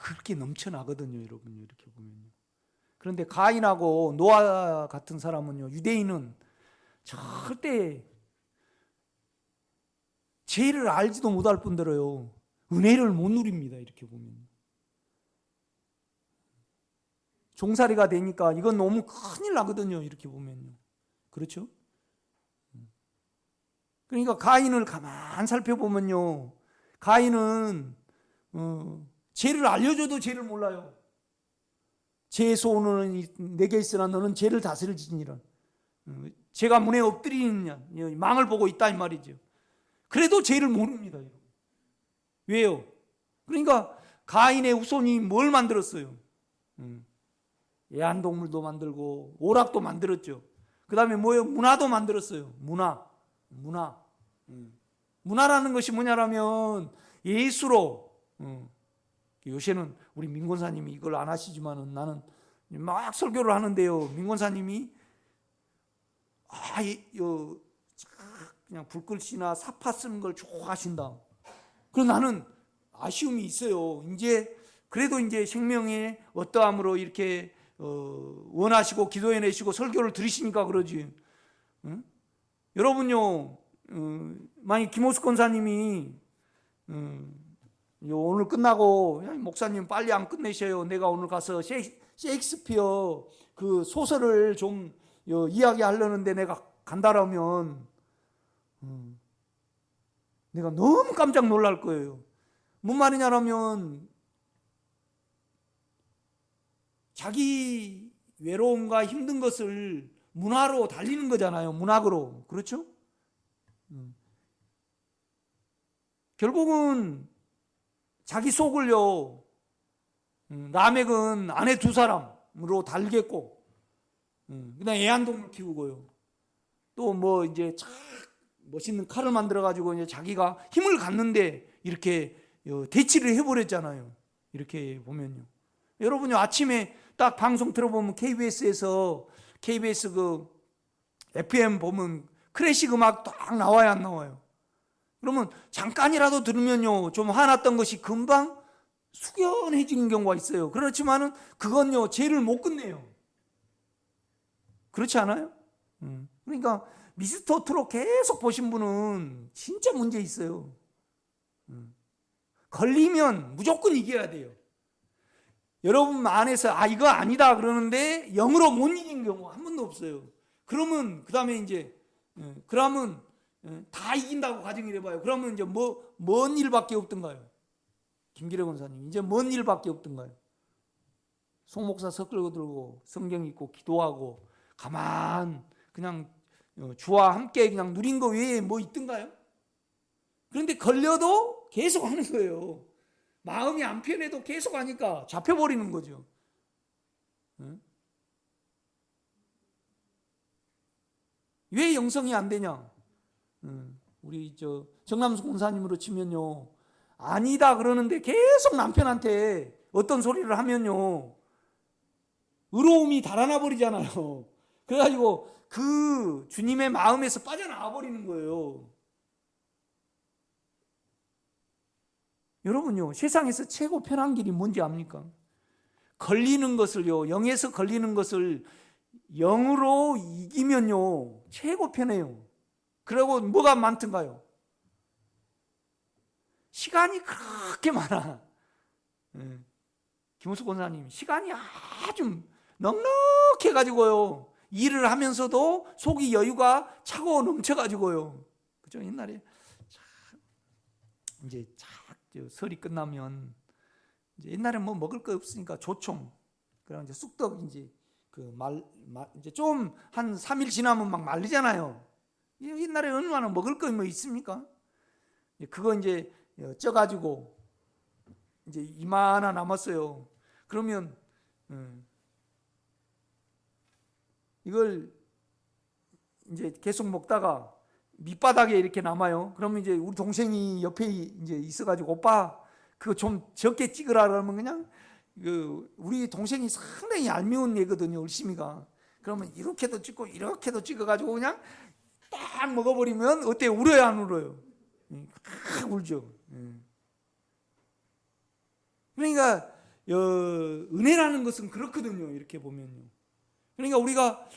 그렇게 넘쳐나거든요, 여러분. 이렇게 보면요. 그런데 가인하고 노아 같은 사람은요, 유대인은 절대 죄를 알지도 못할 뿐더러요, 은혜를 못 누립니다. 이렇게 보면 종살이가 되니까 이건 너무 큰일 나거든요. 이렇게 보면요. 그렇죠? 그러니까 가인을 가만 살펴보면요, 가인은 죄를 알려줘도 죄를 몰라요. 죄의 소원은 내게 있으나 너는 죄를 다스릴지니라. 죄가 문에 엎드리느냐, 망을 보고 있다 이 말이죠. 그래도 죄를 모릅니다. 왜요? 그러니까 가인의 후손이 뭘 만들었어요? 애완동물도 만들고 오락도 만들었죠. 그 다음에 뭐예요? 문화도 만들었어요. 문화. 문화라는 것이 뭐냐라면 예수로, 요새는 우리 민권사님이 이걸 안 하시지만은 나는 막 설교를 하는데요, 민권사님이 그냥 불글씨나 사파 쓰는 걸 좋아하신다. 그래서 나는 아쉬움이 있어요. 이제 그래도 이제 생명의 어떠함으로 이렇게 원하시고 기도해내시고 설교를 들으시니까 그러지. 응? 여러분요, 만약 김호수 권사님이 오늘 끝나고 목사님 빨리 안 끝내셔요. 내가 오늘 가서 셰익스피어 그 소설을 좀 이야기하려는데 내가 간다라면 내가 너무 깜짝 놀랄 거예요. 뭔 말이냐라면 자기 외로움과 힘든 것을 문화로 달리는 거잖아요. 문학으로. 그렇죠? 결국은 자기 속을요, 라멕은 아내 2사람으로 달겠고, 그다음 애완동물 키우고요. 또 뭐 이제 참 멋있는 칼을 만들어가지고 이제 자기가 힘을 갖는데 이렇게 대치를 해버렸잖아요. 이렇게 보면요. 여러분요, 아침에 딱 방송 들어보면 KBS에서 KBS 그 FM 보면 클래식 음악 딱 나와요, 안 나와요? 그러면 잠깐이라도 들으면요, 좀 화났던 것이 금방 숙연해지는 경우가 있어요. 그렇지만은 그건요, 죄를 못 끝내요. 그렇지 않아요? 그러니까 미스터 트롯 계속 보신 분은 진짜 문제 있어요. 걸리면 무조건 이겨야 돼요. 여러분 안에서 이거 아니다 그러는데 영으로 못 이긴 경우 한 번도 없어요. 그러면 그 다음에 이제 그러면 다 이긴다고 가정을 해봐요. 그러면 이제 뭔 일밖에 없던가요? 김기래 권사님, 이제 뭔 일밖에 없던가요? 송 목사 석 끌고 들고 성경 읽고 기도하고 가만 그냥 주와 함께 그냥 누린 거 외에 뭐 있던가요? 그런데 걸려도 계속 하는 거예요. 마음이 안 편해도 계속 하니까 잡혀버리는 거죠. 왜 영성이 안 되냐? 우리 정남수 공사님으로 치면요, 아니다 그러는데 계속 남편한테 어떤 소리를 하면요, 의로움이 달아나 버리잖아요. 그래가지고 그 주님의 마음에서 빠져나와 버리는 거예요. 여러분요, 세상에서 최고 편한 길이 뭔지 압니까? 걸리는 것을요, 영에서 걸리는 것을 영으로 이기면요, 최고 편해요. 그리고 뭐가 많던가요? 시간이 그렇게 많아. 김우수 권사님, 시간이 아주 넉넉해가지고요, 일을 하면서도 속이 여유가 차고 넘쳐가지고요. 그죠? 옛날에 이제 설이 끝나면 이제 옛날에 뭐 먹을 거 없으니까 조청, 그럼 이제 쑥떡 이제 이제 좀 한 3일 지나면 막 말리잖아요. 옛날에 얼마나 먹을 거 뭐 있습니까? 그거 이제 쪄가지고 이제 이만한 남았어요. 그러면 이걸 이제 계속 먹다가 밑바닥에 이렇게 남아요. 그러면 이제 우리 동생이 옆에 이제 있어가지고 오빠 그거 좀 적게 찍으라 그러면 그냥 우리 동생이 상당히 얄미운 애거든요, 열심히가. 그러면 이렇게도 찍고 이렇게도 찍어가지고 그냥 딱 먹어버리면 어때요? 울어요, 안 울어요? 막 울죠. 그러니까 은혜라는 것은 그렇거든요, 이렇게 보면요. 그러니까 우리가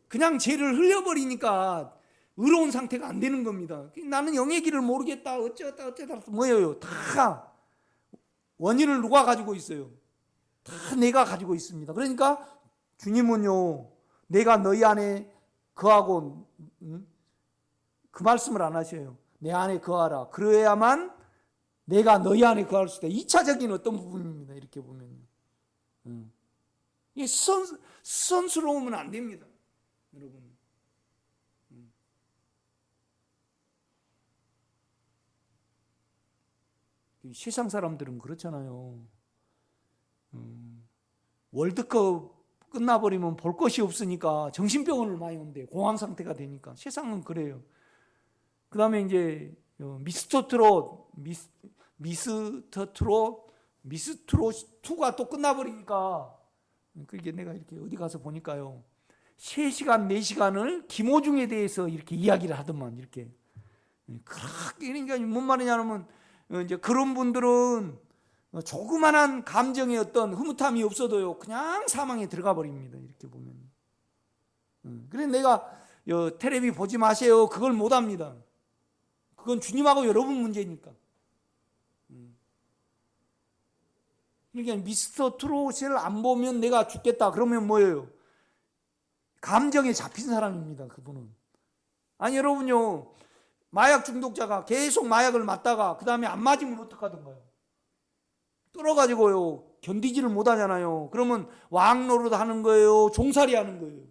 그냥 죄를 흘려버리니까 의로운 상태가 안 되는 겁니다. 나는 영의 길을 모르겠다, 어쩌다 뭐예요? 다 원인을 누가 가지고 있어요? 다 내가 가지고 있습니다. 그러니까 주님은요, 내가 너희 안에 거하고, 그 말씀을 안 하셔요. 내 안에 거하라. 그래야만 내가 너희 안에 거할 수 있다. 2차적인 어떤 부분입니다, 이렇게 보면요. 이게 선스러우면 안 됩니다, 여러분. 세상 사람들은 그렇잖아요. 월드컵 끝나버리면 볼 것이 없으니까 정신병원을 많이 온대요. 공황 상태가 되니까. 세상은 그래요. 그 다음에 이제 미스터트롯 2가 또 끝나버리니까, 그게 내가 이렇게 어디 가서 보니까요, 3시간, 4시간을 김호중에 대해서 이렇게 이야기를 하더만, 이렇게. 그러니까 뭔 말이냐면, 이제 그런 분들은 조그만한 감정의 어떤 흐뭇함이 없어도요, 그냥 사망에 들어가 버립니다, 이렇게 보면. 그래서 내가 텔레비 보지 마세요, 그걸 못 합니다. 그건 주님하고 여러분 문제니까. 그러니까 미스터 트롯을 안 보면 내가 죽겠다, 그러면 뭐예요? 감정에 잡힌 사람입니다, 그분은. 아니, 여러분요, 마약 중독자가 계속 마약을 맞다가 그 다음에 안 맞으면 어떡하던가요? 떨어가지고요, 견디지를 못하잖아요. 그러면 왕노릇 하는 거예요, 종살이 하는 거예요?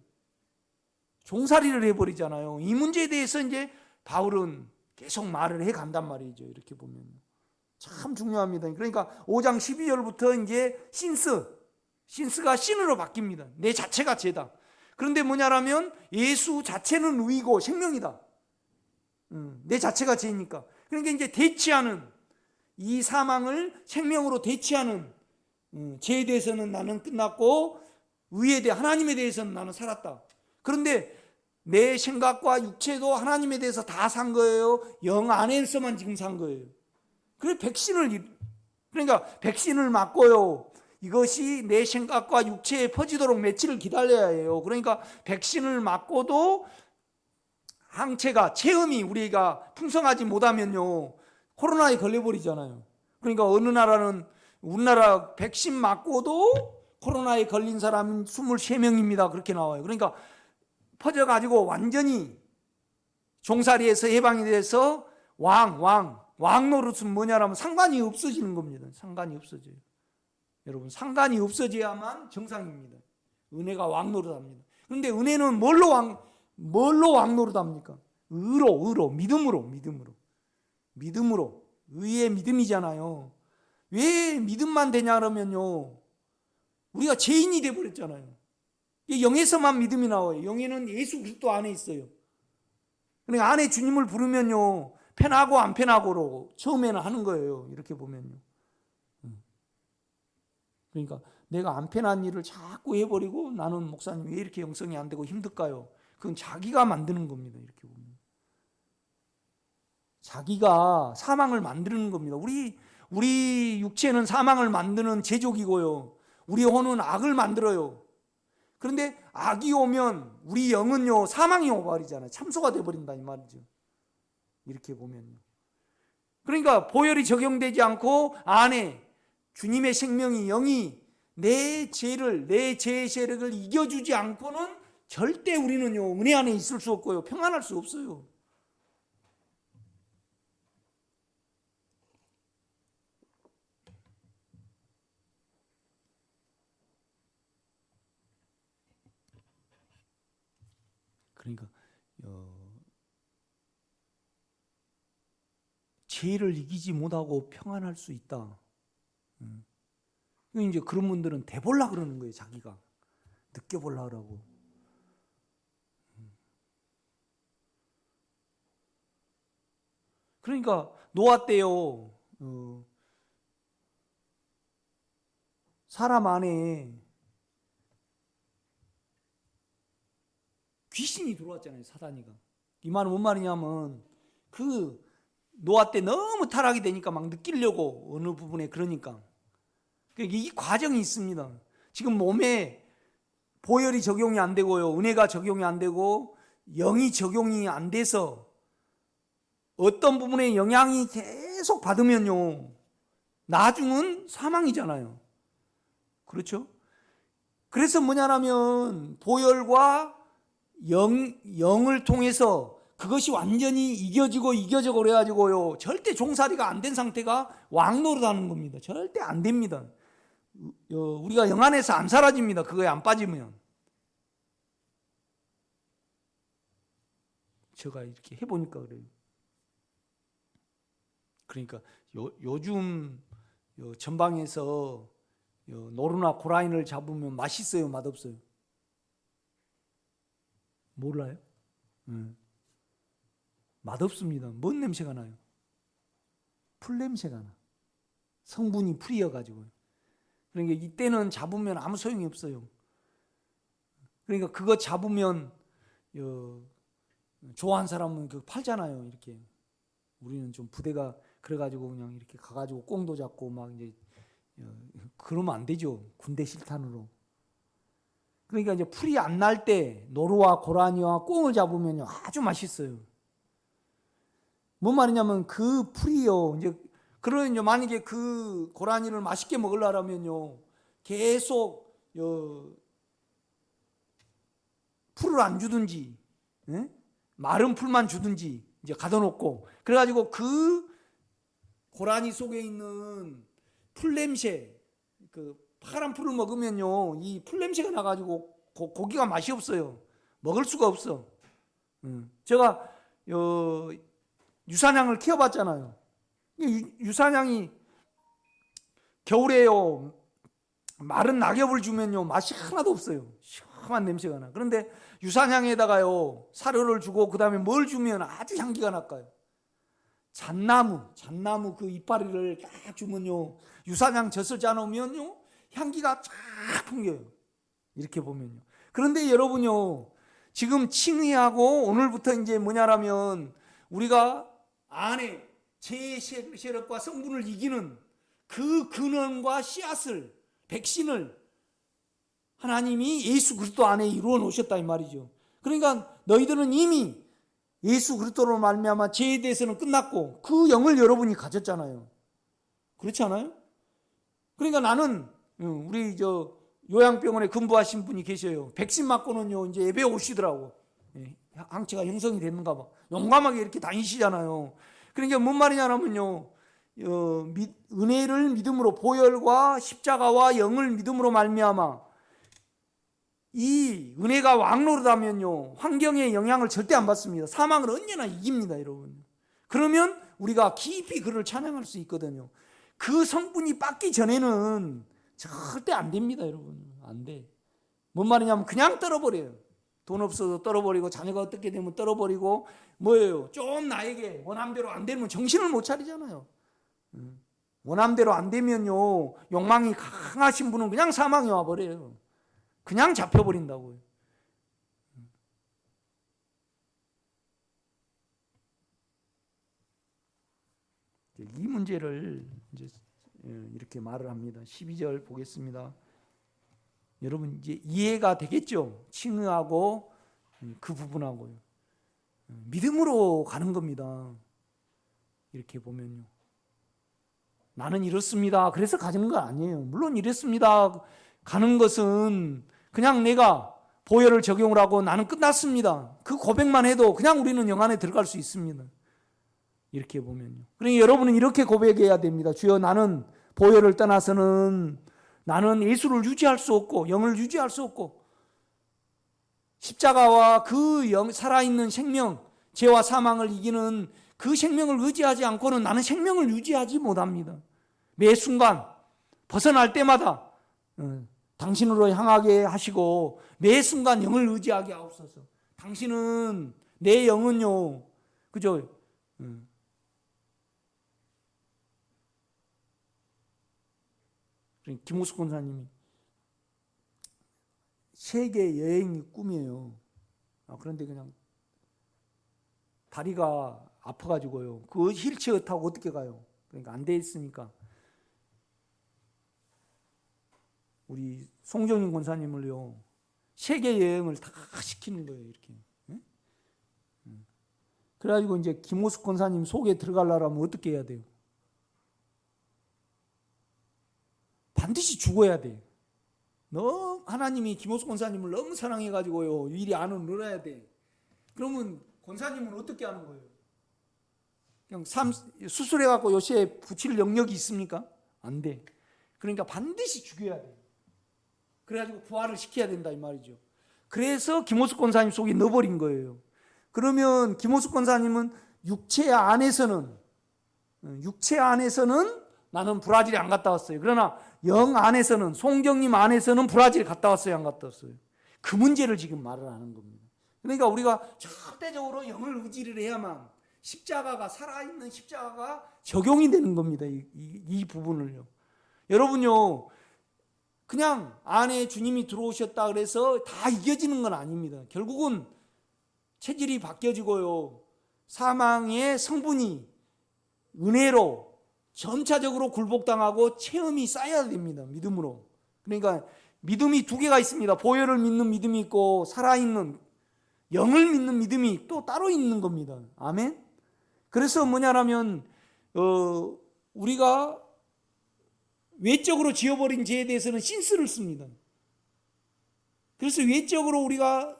종살이를 해버리잖아요. 이 문제에 대해서 이제 바울은 계속 말을 해 간단 말이죠, 이렇게 보면. 참 중요합니다. 그러니까 5장 12절부터 이제 신스가 신으로 바뀝니다. 내 자체가 죄다. 그런데 뭐냐라면 예수 자체는 의이고 생명이다. 내 자체가 죄니까. 그러니까 이제 대치하는, 이 사망을 생명으로 대치하는 죄에 대해서는 나는 끝났고, 의에 대해 하나님에 대해서는 나는 살았다. 그런데 내 생각과 육체도 하나님에 대해서 다 산 거예요. 영 안에서만 지금 산 거예요. 그래서 그러니까 백신을 맞고요, 이것이 내 생각과 육체에 퍼지도록 며칠을 기다려야 해요. 그러니까 백신을 맞고도 항체가, 체험이 우리가 풍성하지 못하면요, 코로나에 걸려버리잖아요. 그러니까 어느 나라는, 우리나라 백신 맞고도 코로나에 걸린 사람은 23명입니다. 그렇게 나와요. 그러니까 퍼져가지고 완전히 종살이에서 해방이 돼서 왕 노릇은 뭐냐라면 상관이 없어지는 겁니다. 상관이 없어져요. 여러분, 상관이 없어져야만 정상입니다. 은혜가 왕 노릇합니다. 그런데 은혜는 뭘로 왕 노릇합니까? 의로, 믿음으로. 의의 믿음이잖아요. 왜 믿음만 되냐 그러면요, 우리가 죄인이 돼버렸잖아요. 영에서만 믿음이 나와요. 영에는 예수 그리스도 안에 있어요. 그러니까 안에 주님을 부르면요, 편하고 안 편하고로 처음에는 하는 거예요, 이렇게 보면요. 그러니까 내가 안 편한 일을 자꾸 해버리고, 나는 목사님 왜 이렇게 영성이 안 되고 힘들까요? 그건 자기가 만드는 겁니다, 이렇게 보면. 자기가 사망을 만드는 겁니다. 우리 육체는 사망을 만드는 제족이고요, 우리 혼은 악을 만들어요. 그런데 악이 오면 우리 영은요, 사망이 오버리잖아요. 참소가 돼버린다, 이 말이죠, 이렇게 보면요. 그러니까 보혈이 적용되지 않고 안에 주님의 생명이, 영이 내 죄의 세력을 이겨주지 않고는 절대 우리는요, 은혜 안에 있을 수 없고요, 평안할 수 없어요. 그러니까 죄를 이기지 못하고 평안할 수 있다. 이제 그런 분들은 대볼라 그러는 거예요, 자기가. 느껴볼라 그러고. 그러니까 노아 때요, 사람 안에 귀신이 들어왔잖아요, 사단이가. 이 말은 뭔 말이냐면, 그 노아 때 너무 타락이 되니까 막 느끼려고, 어느 부분에. 그러니까 이 과정이 있습니다. 지금 몸에 보혈이 적용이 안 되고요, 은혜가 적용이 안 되고, 영이 적용이 안 돼서 어떤 부분에 영향이 계속 받으면요, 나중은 사망이잖아요. 그렇죠? 그래서 뭐냐면 보혈과 영을 통해서 그것이 완전히 이겨지고 그래가지고요, 절대 종살이가 안 된 상태가 왕노릇하는 겁니다. 절대 안 됩니다. 우리가 영 안에서 안 사라집니다, 그거에 안 빠지면. 제가 이렇게 해보니까 그래요. 그러니까 요즘 전방에서 노루나 고라인을 잡으면 맛있어요, 맛없어요? 몰라요? 맛없습니다. 뭔 냄새가 나요? 풀 냄새가 나. 성분이 풀이어가지고요. 그러니까 이때는 잡으면 아무 소용이 없어요. 그러니까 그거 잡으면 좋아하는 사람은 그 팔잖아요. 이렇게 우리는 좀 부대가 그래가지고 그냥 이렇게 가가지고 꽁도 잡고 막 이제 그러면 안 되죠. 군대 실탄으로. 그러니까 이제 풀이 안 날 때 노루와 고라니와 꽁을 잡으면요 아주 맛있어요. 뭔 말이냐면 그 풀이요 이제 그러면 만약에 그 고라니를 맛있게 먹으려면요 계속 풀을 안 주든지 마른 풀만 주든지 이제 가둬놓고 그래가지고 그 고라니 속에 있는 풀 냄새 그 파란 풀을 먹으면요 이 풀 냄새가 나가지고 고기가 맛이 없어요. 먹을 수가 없어. 제가 유사냥을 키워봤잖아요. 유사냥이 겨울에요 마른 낙엽을 주면요 맛이 하나도 없어요. 시원한 냄새가 나. 그런데 유사냥에다가요 사료를 주고 그 다음에 뭘 주면 아주 향기가 날까요? 잣나무 그 이파리를 딱 주면요 유사냥 젖을 짜놓으면요 향기가 쫙 풍겨요. 이렇게 보면요. 그런데 여러분요 지금 칭의하고 오늘부터 이제 뭐냐라면 우리가 안에 제 세력과 성분을 이기는 그 근원과 씨앗을 백신을 하나님이 예수 그리스도 안에 이루어 놓으셨다 이 말이죠. 그러니까 너희들은 이미 예수 그리스도로 말미암아 죄에 대해서는 끝났고 그 영을 여러분이 가졌잖아요. 그렇지 않아요? 그러니까 나는 우리 요양병원에 근무하신 분이 계셔요. 백신 맞고는요 이제 예배 오시더라고. 항체가 형성이 됐는가 봐. 용감하게 이렇게 다니시잖아요. 그러니까 뭔 말이냐면요 은혜를 믿음으로 보혈과 십자가와 영을 믿음으로 말미암아 이 은혜가 왕노릇하면요 환경의 영향을 절대 안 받습니다. 사망을 언제나 이깁니다, 여러분. 그러면 우리가 깊이 그를 찬양할 수 있거든요. 그 성분이 빠기 전에는 절대 안 됩니다, 여러분. 안 돼. 뭔 말이냐면 그냥 떨어버려요. 돈 없어도 떨어버리고 자녀가 어떻게 되면 떨어버리고 뭐예요? 좀 나에게 원함대로 안 되면 정신을 못 차리잖아요. 원함대로 안 되면요 욕망이 강하신 분은 그냥 사망이 와버려요. 그냥 잡혀버린다고요. 이 문제를 이제 이렇게 말을 합니다. 12절 보겠습니다. 여러분 이제 이해가 되겠죠? 칭의하고 그 부분하고요. 믿음으로 가는 겁니다. 이렇게 보면요. 나는 이렇습니다. 그래서 가지는 거 아니에요. 물론 이랬습니다. 가는 것은 그냥 내가 보혈을 적용을 하고 나는 끝났습니다. 그 고백만 해도 그냥 우리는 영 안에 들어갈 수 있습니다. 이렇게 보면요. 그러니 여러분은 이렇게 고백해야 됩니다. 주여 나는 보혈을 떠나서는 나는 예수를 유지할 수 없고 영을 유지할 수 없고 십자가와 그 살아있는 생명, 죄와 사망을 이기는 그 생명을 의지하지 않고는 나는 생명을 유지하지 못합니다. 매 순간 벗어날 때마다 당신으로 향하게 하시고 매 순간 영을 의지하게 하옵소서. 당신은 내 영은요, 그죠? 김호숙 권사님이 세계 여행이 꿈이에요. 그런데 그냥 다리가 아파가지고요. 그 휠체어 타고 어떻게 가요? 그러니까 안 돼 있으니까 우리 송정인 권사님을요 세계 여행을 다 시키는 거예요. 이렇게. 그래가지고 이제 김호숙 권사님 속에 들어가려면 어떻게 해야 돼요? 반드시 죽어야 돼요. 너무 하나님이 김호숙 권사님을 너무 사랑해가지고요 일이 안으로 늘어야 돼. 그러면 권사님은 어떻게 하는 거예요? 그냥 수술해갖고 요새 붙일 영역이 있습니까? 안 돼. 그러니까 반드시 죽여야 돼. 그래가지고 부활을 시켜야 된다 이 말이죠. 그래서 김호숙 권사님 속에 넣어버린 거예요. 그러면 김호숙 권사님은 육체 안에서는 나는 브라질에 안 갔다 왔어요. 그러나 영 안에서는 송정님 안에서는 브라질 갔다 왔어요, 안 갔다 왔어요? 그 문제를 지금 말을 하는 겁니다. 그러니까 우리가 절대적으로 영을 의지를 해야만 십자가가, 살아있는 십자가가 적용이 되는 겁니다. 이 부분을요. 여러분요, 그냥 안에 주님이 들어오셨다 그래서 다 이겨지는 건 아닙니다. 결국은 체질이 바뀌어지고요, 사망의 성분이 은혜로 점차적으로 굴복당하고 체험이 쌓여야 됩니다. 믿음으로. 그러니까 믿음이 두 개가 있습니다. 보혈을 믿는 믿음이 있고 살아있는 영을 믿는 믿음이 또 따로 있는 겁니다. 아멘. 그래서 뭐냐면 우리가 외적으로 지어버린 죄에 대해서는 신스를 씁니다. 그래서 외적으로 우리가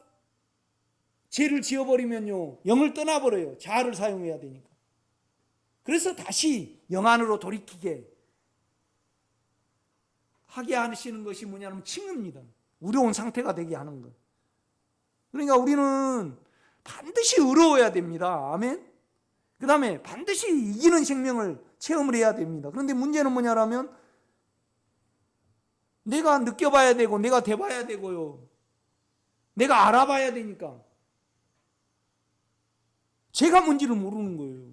죄를 지어버리면요, 영을 떠나버려요. 자아를 사용해야 되니까. 그래서 다시 영 안으로 돌이키게 하게 하시는 것이 뭐냐면 칭의입니다. 의로운 상태가 되게 하는 것. 그러니까 우리는 반드시 의로워야 됩니다. 아멘. 그 다음에 반드시 이기는 생명을 체험을 해야 됩니다. 그런데 문제는 뭐냐면 내가 느껴봐야 되고 내가 돼봐야 되고요, 내가 알아봐야 되니까 죄가 뭔지를 모르는 거예요.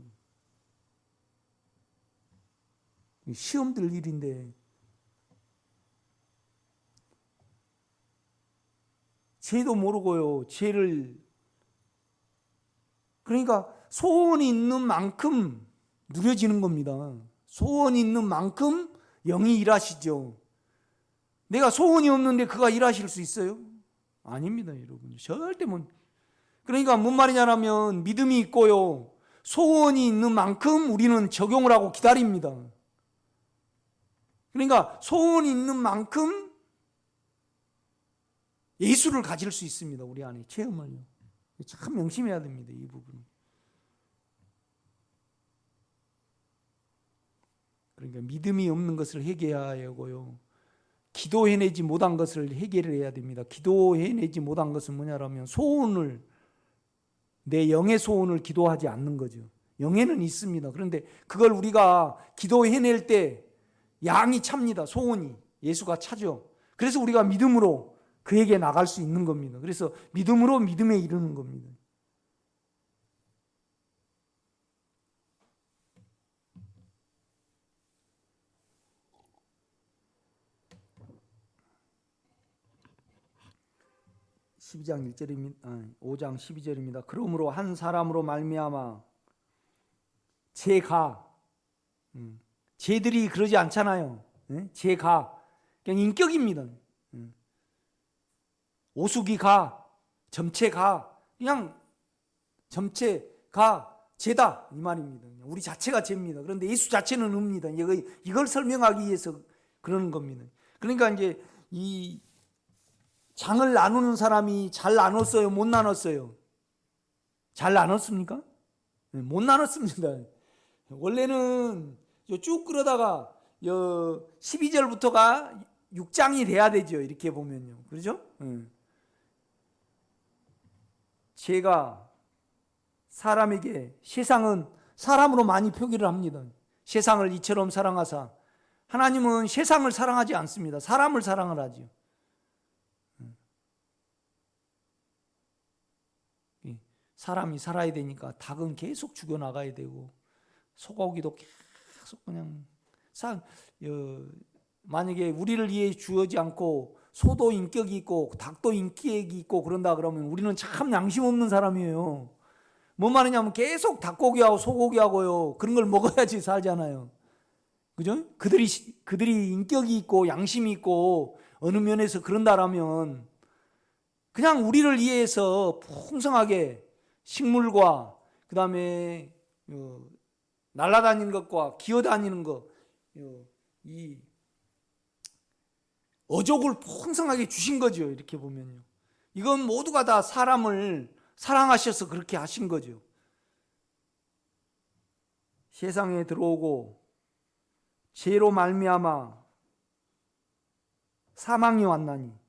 시험 들 일인데 죄도 모르고요, 죄를, 그러니까 소원이 있는 만큼 누려지는 겁니다. 소원이 있는 만큼 영이 일하시죠. 내가 소원이 없는데 그가 일하실 수 있어요? 아닙니다, 여러분. 절대 못. 그러니까 뭔 말이냐면 믿음이 있고요, 소원이 있는 만큼 우리는 적용을 하고 기다립니다. 그러니까 소원이 있는 만큼 예수를 가질 수 있습니다. 우리 안에 체험을요. 참 명심해야 됩니다, 이 부분. 그러니까 믿음이 없는 것을 해결해야 하고요, 기도해내지 못한 것을 해결을 해야 됩니다. 기도해내지 못한 것은 뭐냐면 소원을, 내 영의 소원을 기도하지 않는 거죠. 영에는 있습니다. 그런데 그걸 우리가 기도해낼 때 양이 찹니다. 소원이 예수가 차죠. 그래서 우리가 믿음으로 그에게 나갈 수 있는 겁니다. 그래서 믿음으로 믿음에 이르는 겁니다. (12장 1절입니다) 5장 12절입니다. 그러므로 한 사람으로 말미암아 죄가, 죄들이 그러지 않잖아요. 죄가 그냥 인격입니다. 오수기가, 점체가, 그냥 점체가 죄다 이 말입니다. 우리 자체가 죄입니다. 그런데 예수 자체는 의입니다. 이걸 설명하기 위해서 그러는 겁니다. 그러니까 이제 이 장을 나누는 사람이 잘 나눴어요, 못 나눴어요? 잘 나눴습니까? 못 나눴습니다. 원래는 쭉 끌어다가 12절부터가 6장이 돼야 되죠. 이렇게 보면요. 그렇죠? 죄가 사람에게, 세상은 사람으로 많이 표기를 합니다. 세상을 이처럼 사랑하사. 하나님은 세상을 사랑하지 않습니다. 사람을 사랑을 하죠. 사람이 살아야 되니까 닭은 계속 죽여나가야 되고 소고기도 계속 그냥 만약에 우리를 위해 주어지 않고 소도 인격이 있고 닭도 인격이 있고 그런다 그러면 우리는 참 양심 없는 사람이에요. 뭔 말이냐면 계속 닭고기하고 소고기하고요, 그런 걸 먹어야지 살잖아요. 그죠? 그들이 인격이 있고 양심이 있고 어느 면에서 그런다라면 그냥 우리를 위해서 풍성하게 식물과 그 다음에 날아다니는 것과 기어다니는 것, 이 어족을 풍성하게 주신 거죠. 이렇게 보면요, 이건 모두가 다 사람을 사랑하셔서 그렇게 하신 거죠. 세상에 들어오고 죄로 말미암아 사망이 왔나니.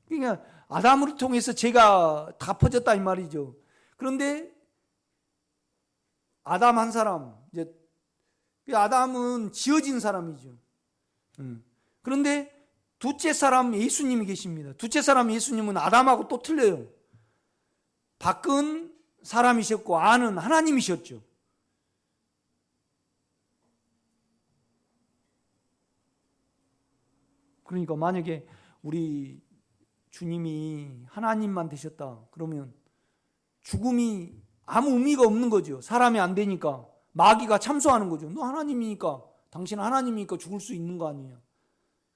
그러니까 아담을 통해서 죄가 다 퍼졌다 이 말이죠. 그런데 아담 한 사람, 이제 아담은 지어진 사람이죠. 그런데 둘째 사람 예수님이 계십니다. 둘째 사람 예수님은 아담하고 또 틀려요. 밖은 사람이셨고 안은 하나님이셨죠. 그러니까 만약에 우리 주님이 하나님만 되셨다 그러면 죽음이 아무 의미가 없는 거죠. 사람이 안 되니까 마귀가 참소하는 거죠. 너 하나님이니까, 당신 하나님이니까 죽을 수 있는 거 아니냐.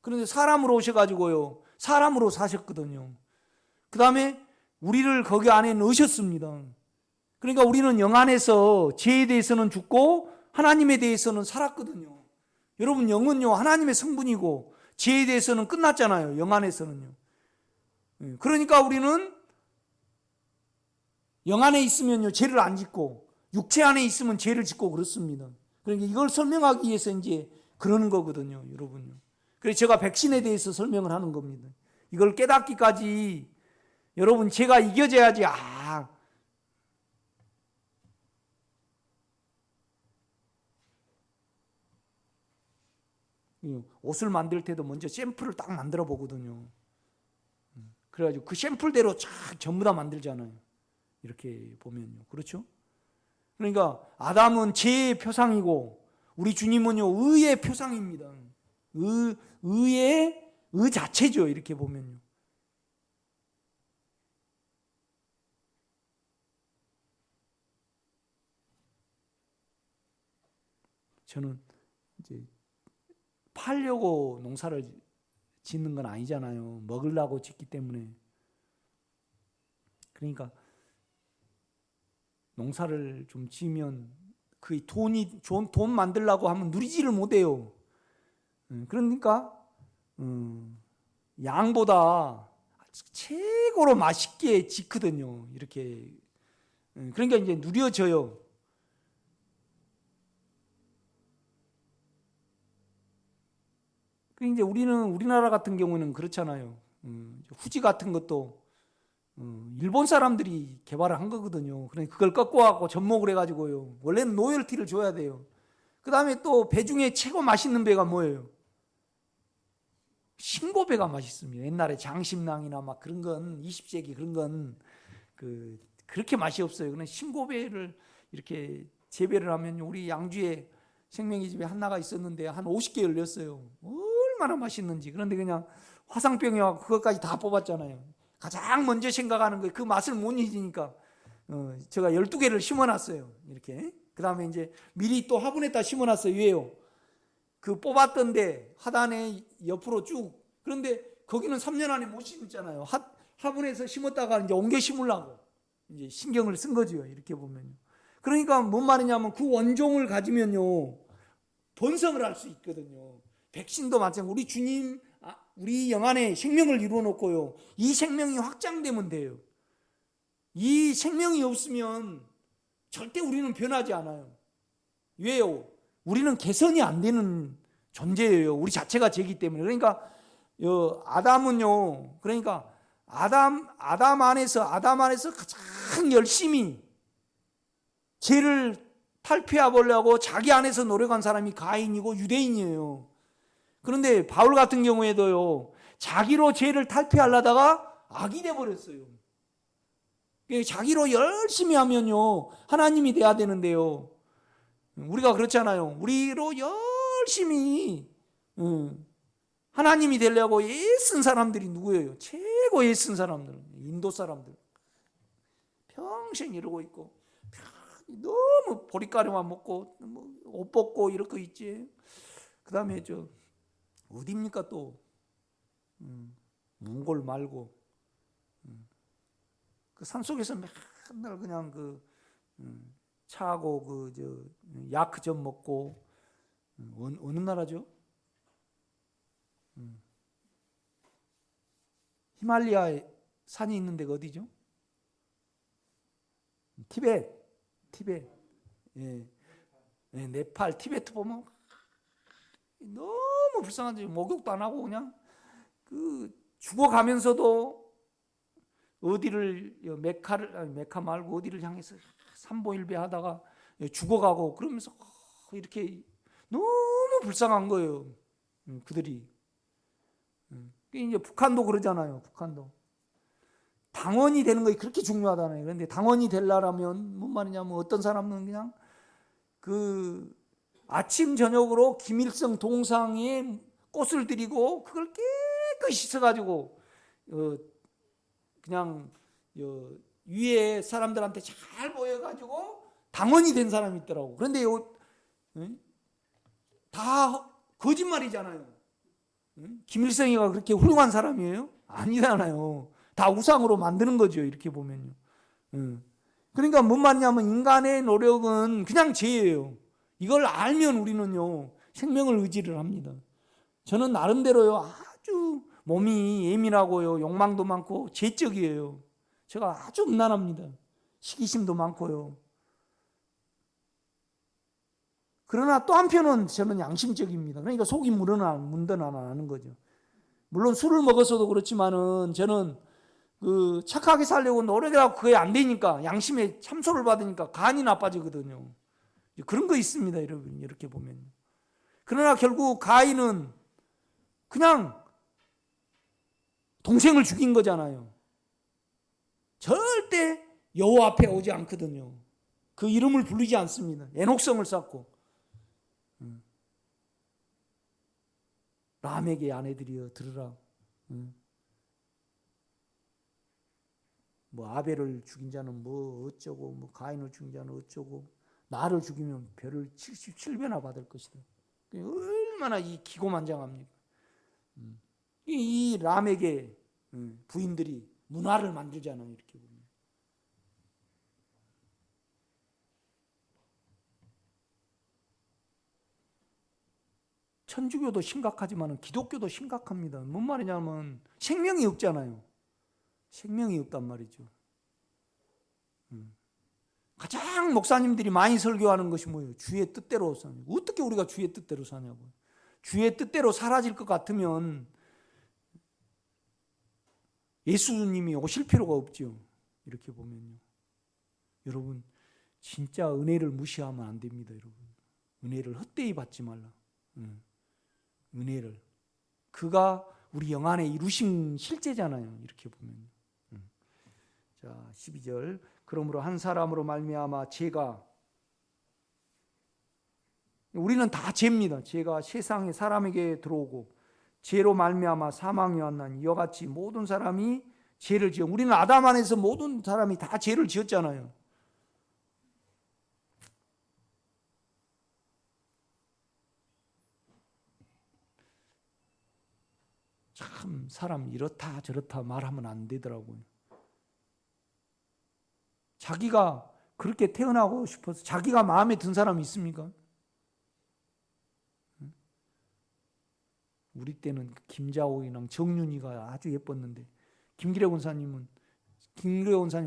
그런데 사람으로 오셔가지고요, 사람으로 사셨거든요. 그 다음에 우리를 거기 안에 넣으셨습니다. 그러니까 우리는 영 안에서 죄에 대해서는 죽고 하나님에 대해서는 살았거든요. 여러분, 영은요 하나님의 성분이고 죄에 대해서는 끝났잖아요. 영 안에서는요. 그러니까 우리는 영 안에 있으면요 죄를 안 짓고 육체 안에 있으면 죄를 짓고 그렇습니다. 그러니까 이걸 설명하기 위해서 이제 그러는 거거든요, 여러분요. 그래서 제가 백신에 대해서 설명을 하는 겁니다. 이걸 깨닫기까지 여러분 제가 이겨져야지. 옷을 만들 때도 먼저 샘플을 딱 만들어 보거든요. 그래가지고 그 샘플대로 쫙 전부 다 만들잖아요. 이렇게 보면요, 그렇죠? 그러니까 아담은 죄의 표상이고 우리 주님은요 의의 표상입니다. 의의 의 자체죠. 이렇게 보면요. 저는 이제 팔려고 농사를 짓는 건 아니잖아요. 먹으려고 짓기 때문에. 그러니까 농사를 좀 지으면 그 돈 만들려고 하면 누리지를 못해요. 그러니까 양보다 최고로 맛있게 짓거든요. 이렇게. 그러니까 이제 누려져요. 이제 우리나라 같은 경우는 그렇잖아요. 후지 같은 것도 일본 사람들이 개발을 한 거거든요. 그러니까 그걸 꺾어갖고 접목을 해가지고요. 원래는 로열티를 줘야 돼요. 그 다음에 또 배 중에 최고 맛있는 배가 뭐예요? 신고배가 맛있습니다. 옛날에 장심낭이나 막 그런 건 20세기 그런 건 그렇게 맛이 없어요. 그냥 신고배를 이렇게 재배를 하면 우리 양주에 생명의 집에 한나가 있었는데 한 50개 열렸어요. 얼마나 맛있는지. 그런데 그냥 화상병이 와서 그것까지 다 뽑았잖아요. 가장 먼저 생각하는 거예요. 그 맛을 못 잊으니까 제가 12개를 심어놨어요. 이렇게. 그 다음에 이제 미리 또 화분에다 심어놨어요. 왜요? 그 뽑았던데 하단에 옆으로 쭉. 그런데 거기는 3년 안에 못 심었잖아요. 화분에서 심었다가 이제 옮겨 심으려고 이제 신경을 쓴 거죠. 이렇게 보면요. 그러니까 뭔 말이냐면 그 원종을 가지면요 번성을 할 수 있거든요. 백신도 마찬가지로 우리 주님, 우리 영 안에 생명을 이루어 놓고요. 이 생명이 확장되면 돼요. 이 생명이 없으면 절대 우리는 변하지 않아요. 왜요? 우리는 개선이 안 되는 존재예요. 우리 자체가 죄이기 때문에. 그러니까 아담은요. 그러니까 아담 안에서 가장 열심히 죄를 탈피해 보려고 자기 안에서 노력한 사람이 가인이고 유대인이에요. 그런데 바울 같은 경우에도요. 자기로 죄를 탈피하려다가 악이 돼 버렸어요. 자기로 열심히 하면요. 하나님이 돼야 되는데요. 우리가 그렇잖아요. 우리로 열심히 하나님이 되려고 애쓴 사람들이 누구예요? 최고 애쓴 사람들은 인도 사람들. 평생 이러고 있고 너무 보리가루만 먹고 옷 벗고 이렇게 있지. 그 다음에 어디입니까 또 몽골 말고 그 산속에서 맨날 그냥 차고 야크전 먹고 어느 나라죠? 히말라야 산이 있는 데가 어디죠? 티베트. 예. 네팔, 티베트 보면 너무 불쌍한지 목욕도 안 하고 그냥 죽어가면서도 어디를 메카 말고 어디를 향해서 삼보일배 하다가 죽어가고 그러면서 이렇게 너무 불쌍한 거예요. 그들이. 이제 북한도 그러잖아요. 북한도 당원이 되는 것이 그렇게 중요하다네요. 그런데 당원이 되려면 뭔 말이냐면 어떤 사람은 그냥 그 아침 저녁으로 김일성 동상에 꽃을 드리고 그걸 깨끗이 씻어가지고 그냥 위에 사람들한테 잘 보여가지고 당원이 된 사람이 있더라고. 그런데 다 거짓말이잖아요. 김일성이가 그렇게 훌륭한 사람이에요? 아니잖아요. 다 우상으로 만드는 거죠. 이렇게 보면요. 그러니까 뭔 말이냐면 인간의 노력은 그냥 죄예요. 이걸 알면 우리는요 생명을 의지를 합니다. 저는 나름대로요 아주 몸이 예민하고요 욕망도 많고 죄적이에요. 제가 아주 음란합니다. 시기심도 많고요. 그러나 또 한편은 저는 양심적입니다. 그러니까 속이 문드는 안 하는 거죠. 물론 술을 먹어서도 그렇지만은 저는 그 착하게 살려고 노력하고 그게 안 되니까 양심에 참소를 받으니까 간이 나빠지거든요. 그런 거 있습니다, 여러분. 이렇게 보면. 그러나 결국 가인은 그냥 동생을 죽인 거잖아요. 절대 여호와 앞에 오지 않거든요. 그 이름을 부르지 않습니다. 애녹성을 쌓고 람에게 아내들이여 들으라. 뭐 아벨을 죽인 자는 뭐 어쩌고 뭐 가인을 죽인 자는 어쩌고 나를 죽이면 별을 77배나 받을 것이다. 얼마나 이 기고만장합니까? 이 람에게 부인들이 문화를 만들잖아요. 이렇게 보면. 천주교도 심각하지만 기독교도 심각합니다. 뭔 말이냐면 생명이 없잖아요. 생명이 없단 말이죠. 가장 목사님들이 많이 설교하는 것이 뭐예요? 주의 뜻대로 사냐고. 어떻게 우리가 주의 뜻대로 사냐고. 주의 뜻대로 사라질 것 같으면 예수님이 오실 필요가 없죠. 이렇게 보면요. 여러분 진짜 은혜를 무시하면 안 됩니다. 여러분 은혜를 헛되이 받지 말라. 은혜를 그가 우리 영안에 이루신 실제잖아요. 이렇게 보면. 자 12절 그러므로 한 사람으로 말미암아 죄가 우리는 다 죄입니다. 죄가 세상에 사람에게 들어오고 죄로 말미암아 사망이 왔나니 이와 같이 모든 사람이 죄를 지어 우리는 아담 안에서 모든 사람이 다 죄를 지었잖아요. 참 사람 이렇다 저렇다 말하면 안 되더라고요. 자기가 그렇게 태어나고 싶어서 자기가 마음에 든 사람이 있습니까? 우리 때는 김자옥이랑 정윤이가 아주 예뻤는데 김기래 원사님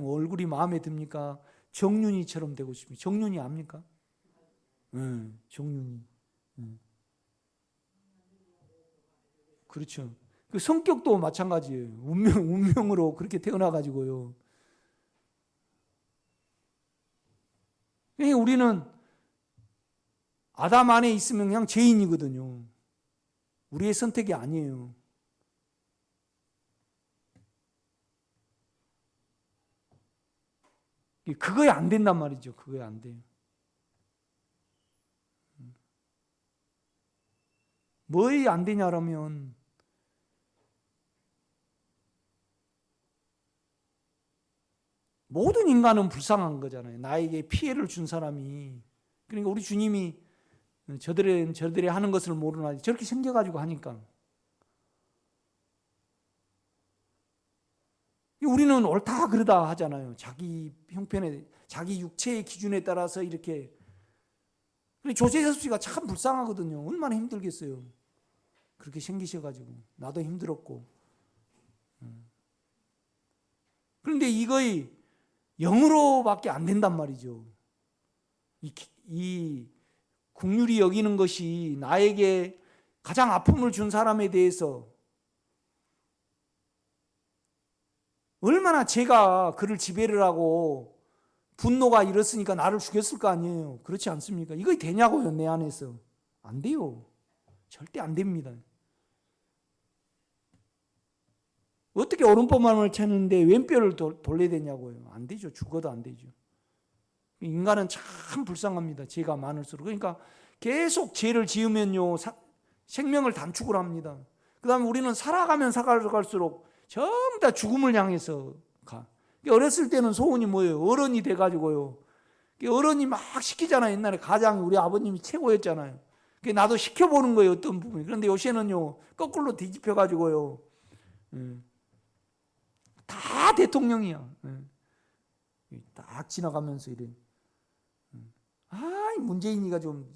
얼굴이 마음에 듭니까? 정윤이처럼 되고 싶습니다. 정윤이 압니까? 정윤이. 그렇죠. 그 성격도 마찬가지예요. 운명으로 그렇게 태어나가지고요. 우리는 아담 안에 있으면 그냥 죄인이거든요. 우리의 선택이 아니에요. 그거에 안 된단 말이죠. 그거에 안 돼요. 뭐에 안 되냐라면 모든 인간은 불쌍한 거잖아요. 나에게 피해를 준 사람이. 그러니까 우리 주님이 저들이 하는 것을 모르나 저렇게 생겨가지고 하니까. 우리는 옳다 그러다 하잖아요. 자기 형편에 자기 육체의 기준에 따라서 이렇게. 조세섭 씨가 참 불쌍하거든요. 얼마나 힘들겠어요. 그렇게 생기셔가지고 나도 힘들었고. 그런데 이거의 영으로밖에 안 된단 말이죠. 이 긍휼히 여기는 것이 나에게 가장 아픔을 준 사람에 대해서 얼마나 제가 그를 지배를 하고 분노가 일었으니까 나를 죽였을 거 아니에요. 그렇지 않습니까? 이거 되냐고요, 내 안에서. 안 돼요. 절대 안 됩니다. 어떻게 오른뼈만을 채는데 왼뼈를 돌려야 되냐고요. 안 되죠. 죽어도 안 되죠. 인간은 참 불쌍합니다. 죄가 많을수록. 그러니까 계속 죄를 지으면요, 생명을 단축을 합니다. 그 다음에 우리는 살아가면 살아갈수록 전부 다 죽음을 향해서 가. 어렸을 때는 소원이 뭐예요? 어른이 돼가지고요. 어른이 막 시키잖아요. 옛날에 가장 우리 아버님이 최고였잖아요. 나도 시켜보는 거예요. 어떤 부분이. 그런데 요새는요, 거꾸로 뒤집혀가지고요. 다 대통령이야. 딱 지나가면서 이래. 문재인이가 좀,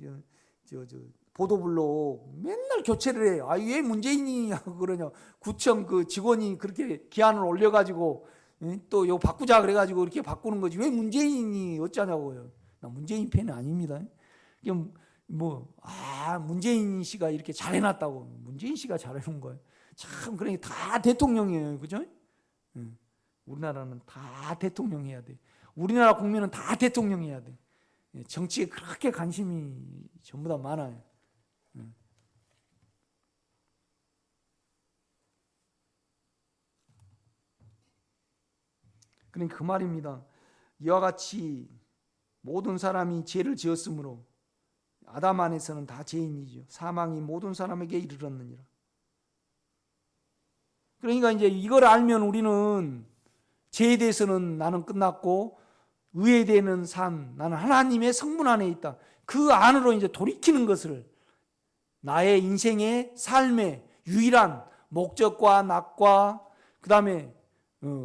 보도블록 맨날 교체를 해요. 왜 문재인이 하고 그러냐. 구청 그 직원이 그렇게 기한을 올려가지고 또 이거 바꾸자 그래가지고 이렇게 바꾸는 거지. 왜 문재인이 어쩌냐고요. 나 문재인 팬이 아닙니다. 문재인 씨가 이렇게 잘해놨다고. 문재인 씨가 잘해놓은 거예요. 참, 그러니까 다 대통령이에요. 그죠? 우리나라는 다 대통령 해야 돼. 우리나라 국민은 다 대통령 해야 돼. 정치에 그렇게 관심이 전부 다 많아요. 그러니까 그 말입니다. 이와 같이 모든 사람이 죄를 지었으므로 아담 안에서는 다 죄인이죠. 사망이 모든 사람에게 이르렀느니라. 그러니까 이제 이걸 알면 우리는 죄에 대해서는 나는 끝났고 의에 대한 삶, 나는 하나님의 성분 안에 있다. 그 안으로 이제 돌이키는 것을 나의 인생의 삶의 유일한 목적과 낙과 그 다음에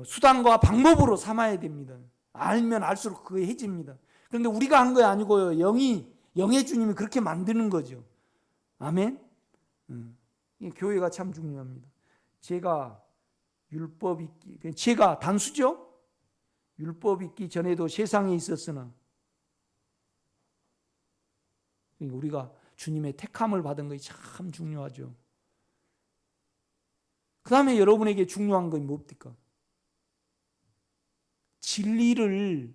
수단과 방법으로 삼아야 됩니다. 알면 알수록 그게 해집니다. 그런데 우리가 한 거 아니고요. 영의 주님이 그렇게 만드는 거죠. 아멘. 교회가 참 중요합니다. 죄가 단수죠. 율법 있기 전에도 세상에 있었으나 우리가 주님의 택함을 받은 것이 참 중요하죠. 그 다음에 여러분에게 중요한 건 뭡니까? 진리를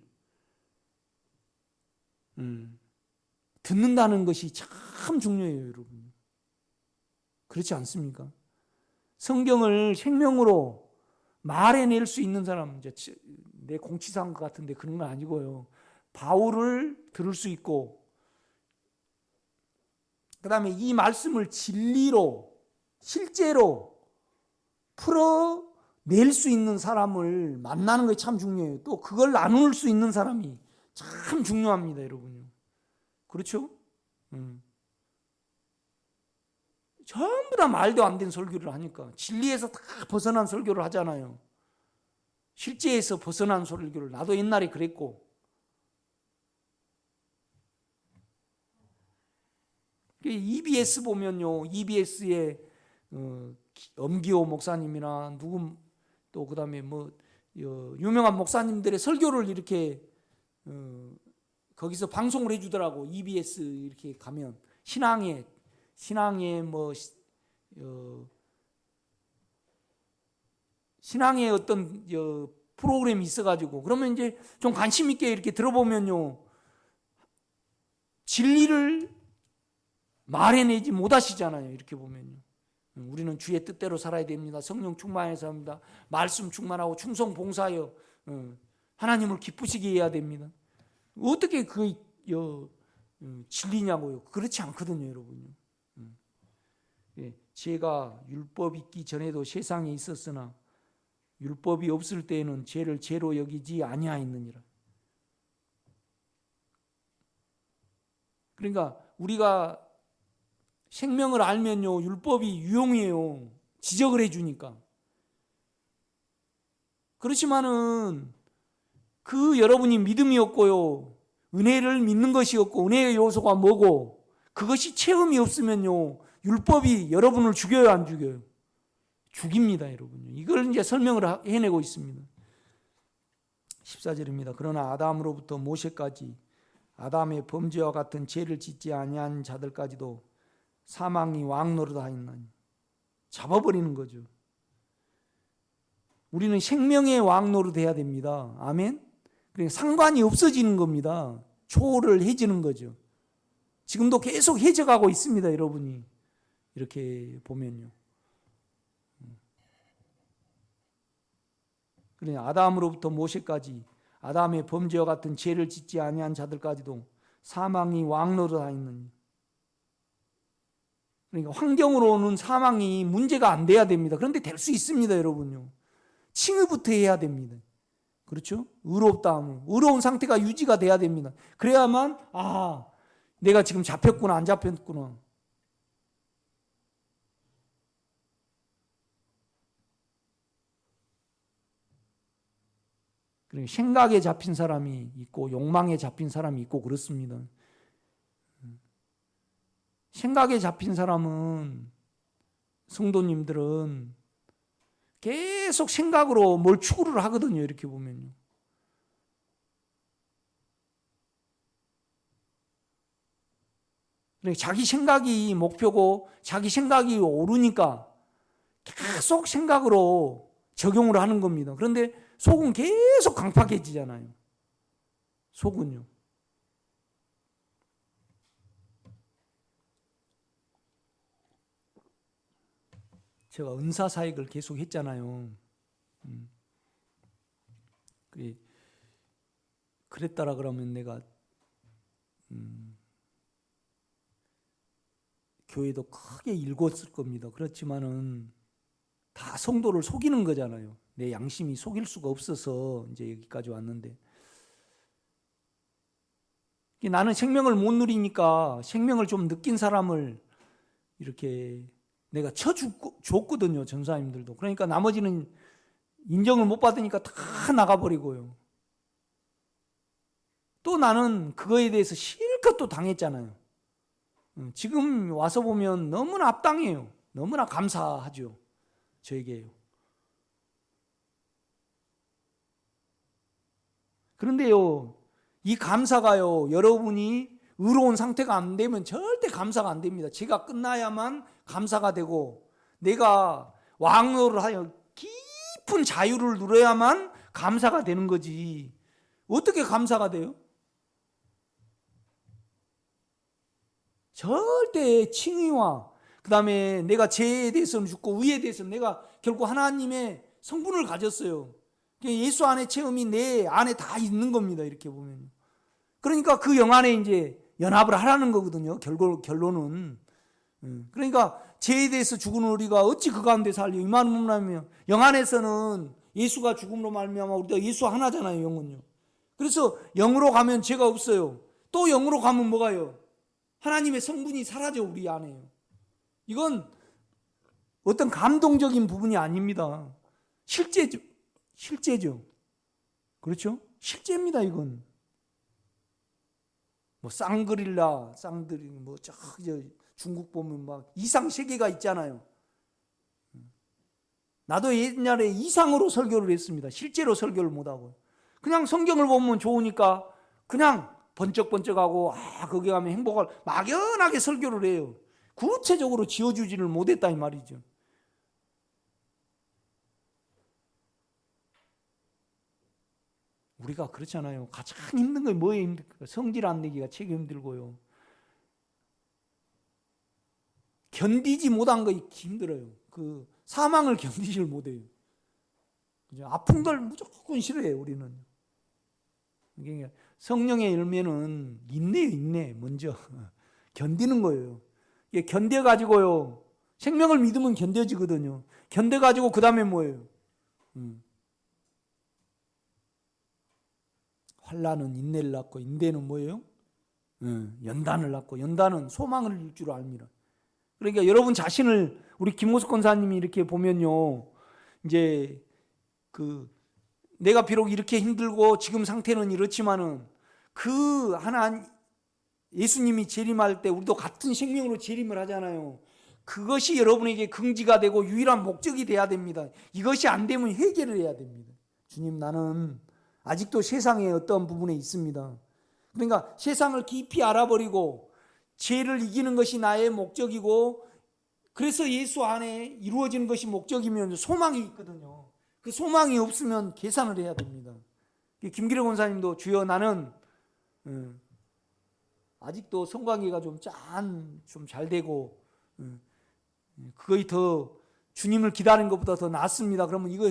듣는다는 것이 참 중요해요, 여러분. 그렇지 않습니까? 성경을 생명으로 말해낼 수 있는 사람, 내 공치사한 것 같은데 그런 건 아니고요. 바울을 들을 수 있고, 그 다음에 이 말씀을 진리로, 실제로 풀어낼 수 있는 사람을 만나는 것이 참 중요해요. 또 그걸 나눌 수 있는 사람이 참 중요합니다, 여러분. 그렇죠? 전부 다 말도 안 되는 설교를 하니까 진리에서 다 벗어난 설교를 하잖아요. 실제에서 벗어난 설교를. 나도 옛날에 그랬고. EBS 보면요, EBS의 엄기호 목사님이나 누구 또 그다음에 유명한 목사님들의 설교를 이렇게 거기서 방송을 해주더라고. EBS 이렇게 가면 신앙의 신앙의 어떤 프로그램이 있어가지고 그러면 이제 좀 관심 있게 이렇게 들어보면요, 진리를 말해내지 못하시잖아요. 이렇게 보면요, 우리는 주의 뜻대로 살아야 됩니다. 성령 충만해서 합니다. 말씀 충만하고 충성 봉사하여 하나님을 기쁘시게 해야 됩니다. 어떻게 그 진리냐고요? 그렇지 않거든요, 여러분요. 죄가 율법 있기 전에도 세상에 있었으나 율법이 없을 때에는 죄를 죄로 여기지 아니하였느니라. 그러니까 우리가 생명을 알면요, 율법이 유용해요. 지적을 해주니까. 그렇지만은 그 여러분이 믿음이 없고요, 은혜를 믿는 것이 없고, 은혜의 요소가 뭐고 그것이 체험이 없으면요, 율법이 여러분을 죽여요, 안 죽여요? 죽입니다, 여러분. 이걸 이제 설명을 해내고 있습니다. 14절입니다. 그러나 아담으로부터 모세까지 아담의 범죄와 같은 죄를 짓지 아니한 자들까지도 사망이 왕노릇하였나니. 잡아버리는 거죠. 우리는 생명의 왕노릇해야 됩니다. 아멘. 그러니까 상관이 없어지는 겁니다. 초월을 해지는 거죠. 지금도 계속 해져가고 있습니다, 여러분이. 이렇게 보면요. 그러니 아담으로부터 모세까지 아담의 범죄와 같은 죄를 짓지 아니한 자들까지도 사망이 왕노릇하였느니. 그러니까 환경으로는 사망이 문제가 안 돼야 됩니다. 그런데 될 수 있습니다, 여러분요. 칭의부터 해야 됩니다. 그렇죠? 의롭다 하면 의로운 상태가 유지가 돼야 됩니다. 그래야만 내가 지금 잡혔구나 안 잡혔구나. 그리고 생각에 잡힌 사람이 있고 욕망에 잡힌 사람이 있고 그렇습니다. 생각에 잡힌 사람은 성도님들은 계속 생각으로 뭘 추구를 하거든요. 이렇게 보면요. 자기 생각이 목표고 자기 생각이 오르니까 계속 생각으로 적용을 하는 겁니다. 그런데 속은 계속 강팍해지잖아요. 속은요. 제가 은사사역을 계속 했잖아요. 그랬다라 그러면 내가 교회도 크게 일궜을 겁니다. 그렇지만은 다 성도를 속이는 거잖아요. 내 양심이 속일 수가 없어서 이제 여기까지 왔는데, 나는 생명을 못 누리니까 생명을 좀 느낀 사람을 이렇게 내가 쳐줬거든요. 전사님들도. 그러니까 나머지는 인정을 못 받으니까 다 나가버리고요. 또 나는 그거에 대해서 실컷 또 당했잖아요. 지금 와서 보면 너무나 합당해요. 너무나 감사하죠. 저에게요. 그런데요, 이 감사가요, 여러분이 의로운 상태가 안 되면 절대 감사가 안 됩니다. 제가 끝나야만 감사가 되고, 내가 왕노를 하여 깊은 자유를 누려야만 감사가 되는 거지. 어떻게 감사가 돼요? 절대 칭의와 그 다음에 내가 죄에 대해서는 죽고 의에 대해서는 내가 결국 하나님의 성분을 가졌어요. 예수 안에 체험이 내 안에 다 있는 겁니다. 이렇게 보면. 그러니까 그 영 안에 이제 연합을 하라는 거거든요. 결론은. 그러니까 죄에 대해서 죽은 우리가 어찌 그 가운데 살려? 이 말은 뭐냐면 영 안에서는 예수가 죽음으로 말미암아 우리가 예수 하나잖아요. 영은요. 그래서 영으로 가면 죄가 없어요. 또 영으로 가면 뭐가요? 하나님의 성분이 사라져 우리 안에요. 이건 어떤 감동적인 부분이 아닙니다. 실제죠. 그렇죠? 실제입니다, 이건. 뭐 쌍그릴라, 뭐 저 중국 보면 막 이상 세계가 있잖아요. 나도 옛날에 이상으로 설교를 했습니다. 실제로 설교를 못 하고. 그냥 성경을 보면 좋으니까 그냥 번쩍번쩍하고 거기 가면 행복할 막연하게 설교를 해요. 구체적으로 지어주지를 못했다 이 말이죠. 우리가 그렇잖아요. 가장 힘든 게 뭐에 힘들까? 성질 안 내기가 되게 힘들고요. 견디지 못한 거 힘들어요. 그 사망을 견디질 못해요. 아픈 걸 무조건 싫어해요. 우리는. 성령의 열매는 인내 먼저 견디는 거예요. 견뎌가지고요. 생명을 믿으면 견뎌지거든요. 견뎌가지고 그 다음에 뭐예요? 환난은 인내를 낳고 인내는 뭐예요? 연단을 낳고 연단은 소망을 줄 줄 압니다. 그러니까 여러분 자신을 우리 김호숙 권사님이 이렇게 보면요. 이제 내가 비록 이렇게 힘들고 지금 상태는 이렇지만은 그 하나 예수님이 재림할 때 우리도 같은 생명으로 재림을 하잖아요. 그것이 여러분에게 긍지가 되고 유일한 목적이 돼야 됩니다. 이것이 안 되면 회개를 해야 됩니다. 주님, 나는 아직도 세상에 어떤 부분에 있습니다. 그러니까 세상을 깊이 알아버리고 죄를 이기는 것이 나의 목적이고, 그래서 예수 안에 이루어지는 것이 목적이면 소망이 있거든요. 그 소망이 없으면 계산을 해야 됩니다. 김기래 권사님도 주여 나는 아직도 성관계가 좀 잘 되고 그거이 더 주님을 기다리는 것보다 더 낫습니다. 그러면 이거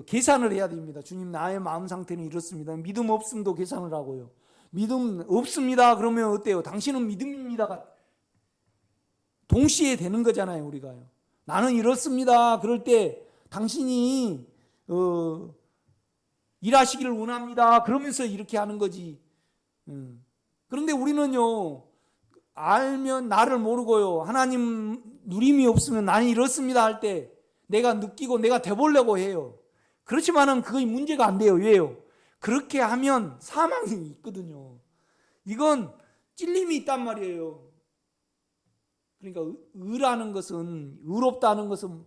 계산을 해야 됩니다. 주님, 나의 마음 상태는 이렇습니다. 믿음 없음도 계산을 하고요. 믿음 없습니다. 그러면 어때요? 당신은 믿음입니다가 동시에 되는 거잖아요, 우리가요. 나는 이렇습니다. 그럴 때 당신이 일하시기를 원합니다. 그러면서 이렇게 하는 거지. 그런데 우리는요, 알면 나를 모르고요, 하나님 누림이 없으면 나는 이렇습니다 할 때 내가 느끼고 내가 돼보려고 해요. 그렇지만은 그게 문제가 안 돼요. 왜요? 그렇게 하면 사망이 있거든요. 이건 찔림이 있단 말이에요. 그러니까 의라는 것은, 의롭다는 것은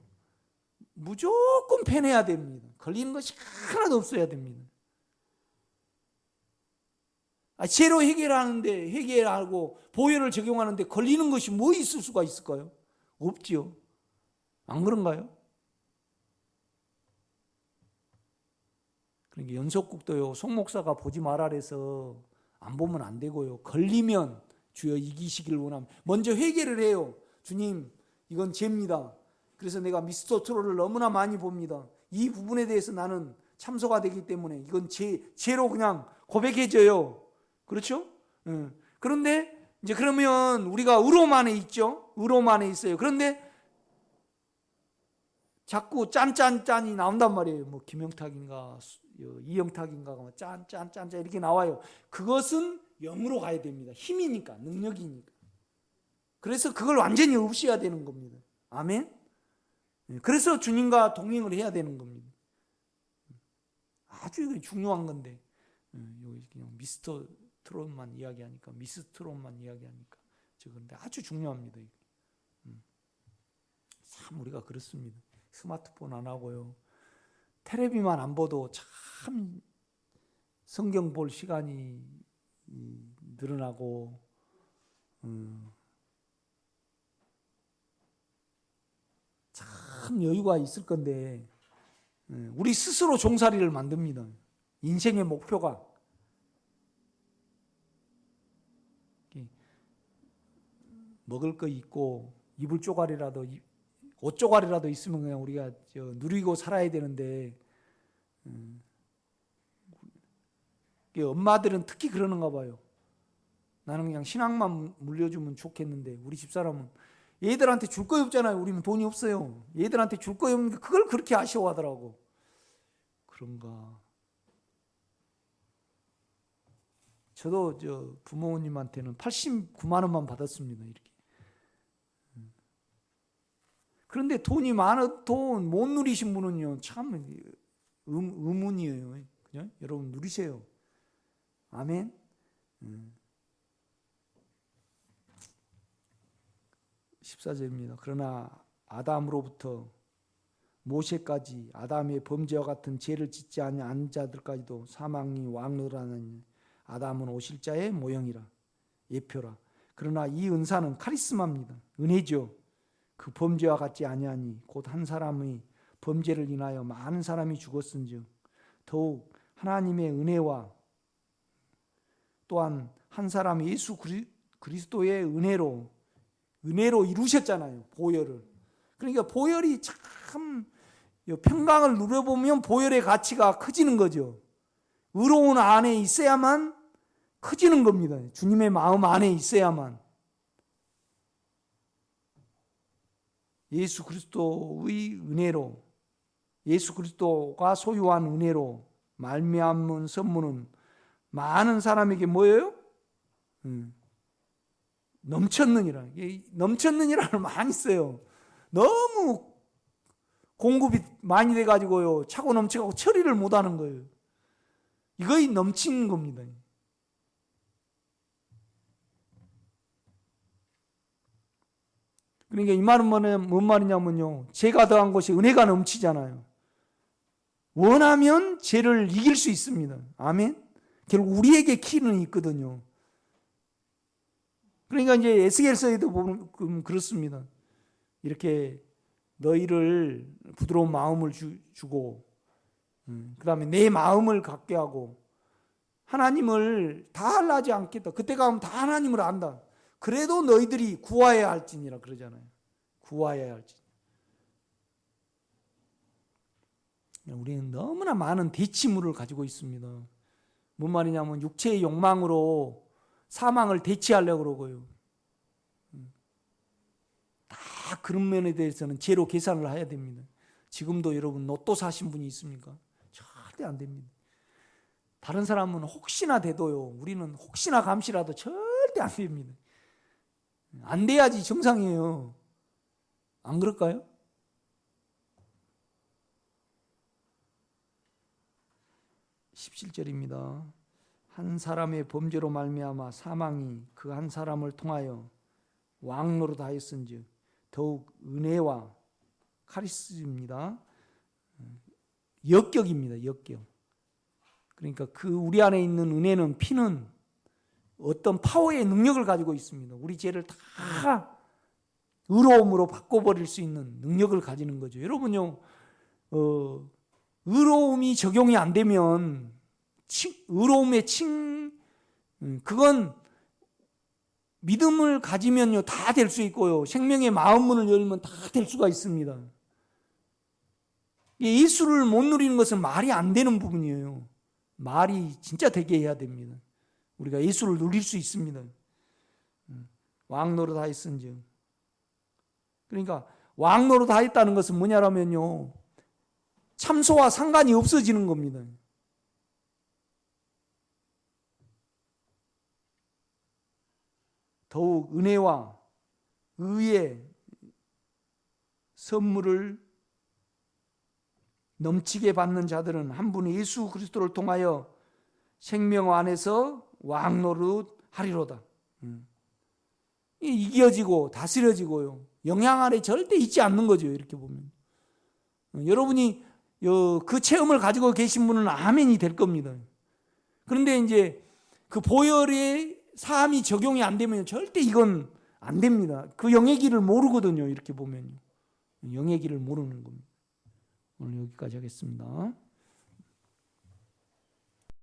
무조건 패내야 됩니다. 걸리는 것이 하나도 없어야 됩니다. 죄로 해결하고 보혈을 적용하는데 걸리는 것이 뭐 있을 수가 있을까요? 없지요. 안 그런가요? 그러니까 연속국도요, 송 목사가 보지 말아래서 안 보면 안 되고요. 걸리면 주여 이기시길 원합니다. 먼저 회개를 해요. 주님, 이건 죄입니다. 그래서 내가 미스터 트롯을 너무나 많이 봅니다. 이 부분에 대해서 나는 참소가 되기 때문에 이건 죄로 그냥 고백해져요. 그렇죠? 그런데 이제 그러면 우리가 의로움 안에 있죠. 의로움 안에 있어요. 그런데 자꾸 짠짠짠이 나온단 말이에요. 뭐 김영탁인가 이영탁인가 짠짠짠 이렇게 나와요. 그것은 영으로 가야 됩니다. 힘이니까, 능력이니까. 그래서 그걸 완전히 없애야 되는 겁니다. 아멘. 그래서 주님과 동행을 해야 되는 겁니다. 아주 중요한 건데 여기 그냥 미스터 트롯만 이야기하니까, 미스 트롯만 이야기하니까 그런데 아주 중요합니다. 참 우리가 그렇습니다. 스마트폰 안 하고요, 텔레비만 안 봐도 참 성경 볼 시간이 늘어나고 참 여유가 있을 건데 우리 스스로 종살이를 만듭니다. 인생의 목표가 먹을 거 있고 이불 쪼가리라도 옷 쪼가리라도 있으면 그냥 우리가 누리고 살아야 되는데 엄마들은 특히 그러는가 봐요. 나는 그냥 신앙만 물려주면 좋겠는데 우리 집사람은 얘들한테 줄 거 없잖아요. 우리는 돈이 없어요. 얘들한테 줄 거 없는데 그걸 그렇게 아쉬워하더라고. 그런가. 저도 부모님한테는 89만 원만 받았습니다. 이렇게. 그런데 돈이 많아 돈 못 누리신 분은요, 참 의문이에요. 그냥 여러분 누리세요. 아멘. 14절입니다. 그러나 아담으로부터 모세까지 아담의 범죄와 같은 죄를 짓지 않은 자들까지도 사망이 왕노라나니 아담은 오실자의 모형이라, 예표라. 그러나 이 은사는 카리스마입니다. 은혜죠. 그 범죄와 같지 아니하니 곧 한 사람의 범죄를 인하여 많은 사람이 죽었은즉 더욱 하나님의 은혜와 또한 한 사람 예수 그리스도의 은혜로 이루셨잖아요. 보혈을. 그러니까 보혈이 참 평강을 누려보면 보혈의 가치가 커지는 거죠. 의로운 안에 있어야만 커지는 겁니다. 주님의 마음 안에 있어야만. 예수 그리스도의 은혜로, 예수 그리스도가 소유한 은혜로 말미암은 선물은 많은 사람에게 뭐예요? 넘쳤느니라. 넘쳤느니라를 많이 써요. 너무 공급이 많이 돼가지고요, 차고 넘쳐가고 처리를 못하는 거예요. 이거이 넘치는 겁니다. 그러니까 이 말은 뭔 말이냐면요, 죄가 더한 것이 은혜가 넘치잖아요. 원하면 죄를 이길 수 있습니다. 아멘. 결국 우리에게 키는 있거든요. 그러니까 이제 에스겔서에도 보면 그렇습니다. 이렇게 너희를 부드러운 마음을 주고 그 다음에 내 마음을 갖게 하고 하나님을 다 알라지 않겠다. 그때 가면 다 하나님을 안다. 그래도 너희들이 구하여야 할지니라 그러잖아요. 구하여야 할지. 우리는 너무나 많은 대치물을 가지고 있습니다. 뭔 말이냐면 육체의 욕망으로 사망을 대치하려고 그러고요. 다 그런 면에 대해서는 제로 계산을 해야 됩니다. 지금도 여러분 로또 사신 분이 있습니까? 절대 안 됩니다. 다른 사람은 혹시나 돼도요. 우리는 혹시나 감시라도 절대 안 됩니다. 안 돼야지 정상이에요. 안 그럴까요? 17절입니다. 한 사람의 범죄로 말미암아 사망이 그 한 사람을 통하여 왕노릇 하였은즉 더욱 은혜와 카리스입니다. 역격입니다. 역격. 그러니까 그 우리 안에 있는 은혜는, 피는 어떤 파워의 능력을 가지고 있습니다. 우리 죄를 다 의로움으로 바꿔버릴 수 있는 능력을 가지는 거죠. 여러분요, 의로움이 적용이 안 되면 그건 믿음을 가지면요 다 될 수 있고요, 생명의 마음문을 열면 다 될 수가 있습니다. 예수를 못 누리는 것은 말이 안 되는 부분이에요. 말이 진짜 되게 해야 됩니다. 우리가 예수를 누릴 수 있습니다. 왕노릇 하였은즉. 그러니까 왕노릇 하였다는 것은 뭐냐라면요, 참소와 상관이 없어지는 겁니다. 더욱 은혜와 의의 선물을 넘치게 받는 자들은 한 분 예수 그리스도를 통하여 생명 안에서 왕노릇 하리로다. 이겨지고 다스려지고요, 영향 아래 절대 있지 않는 거죠. 이렇게 보면 여러분이 그 체험을 가지고 계신 분은 아멘이 될 겁니다. 그런데 이제 그 보혈의 사함이 적용이 안 되면 절대 이건 안 됩니다. 그 영의 길을 모르거든요. 이렇게 보면요, 영의 길을 모르는 겁니다. 오늘 여기까지 하겠습니다.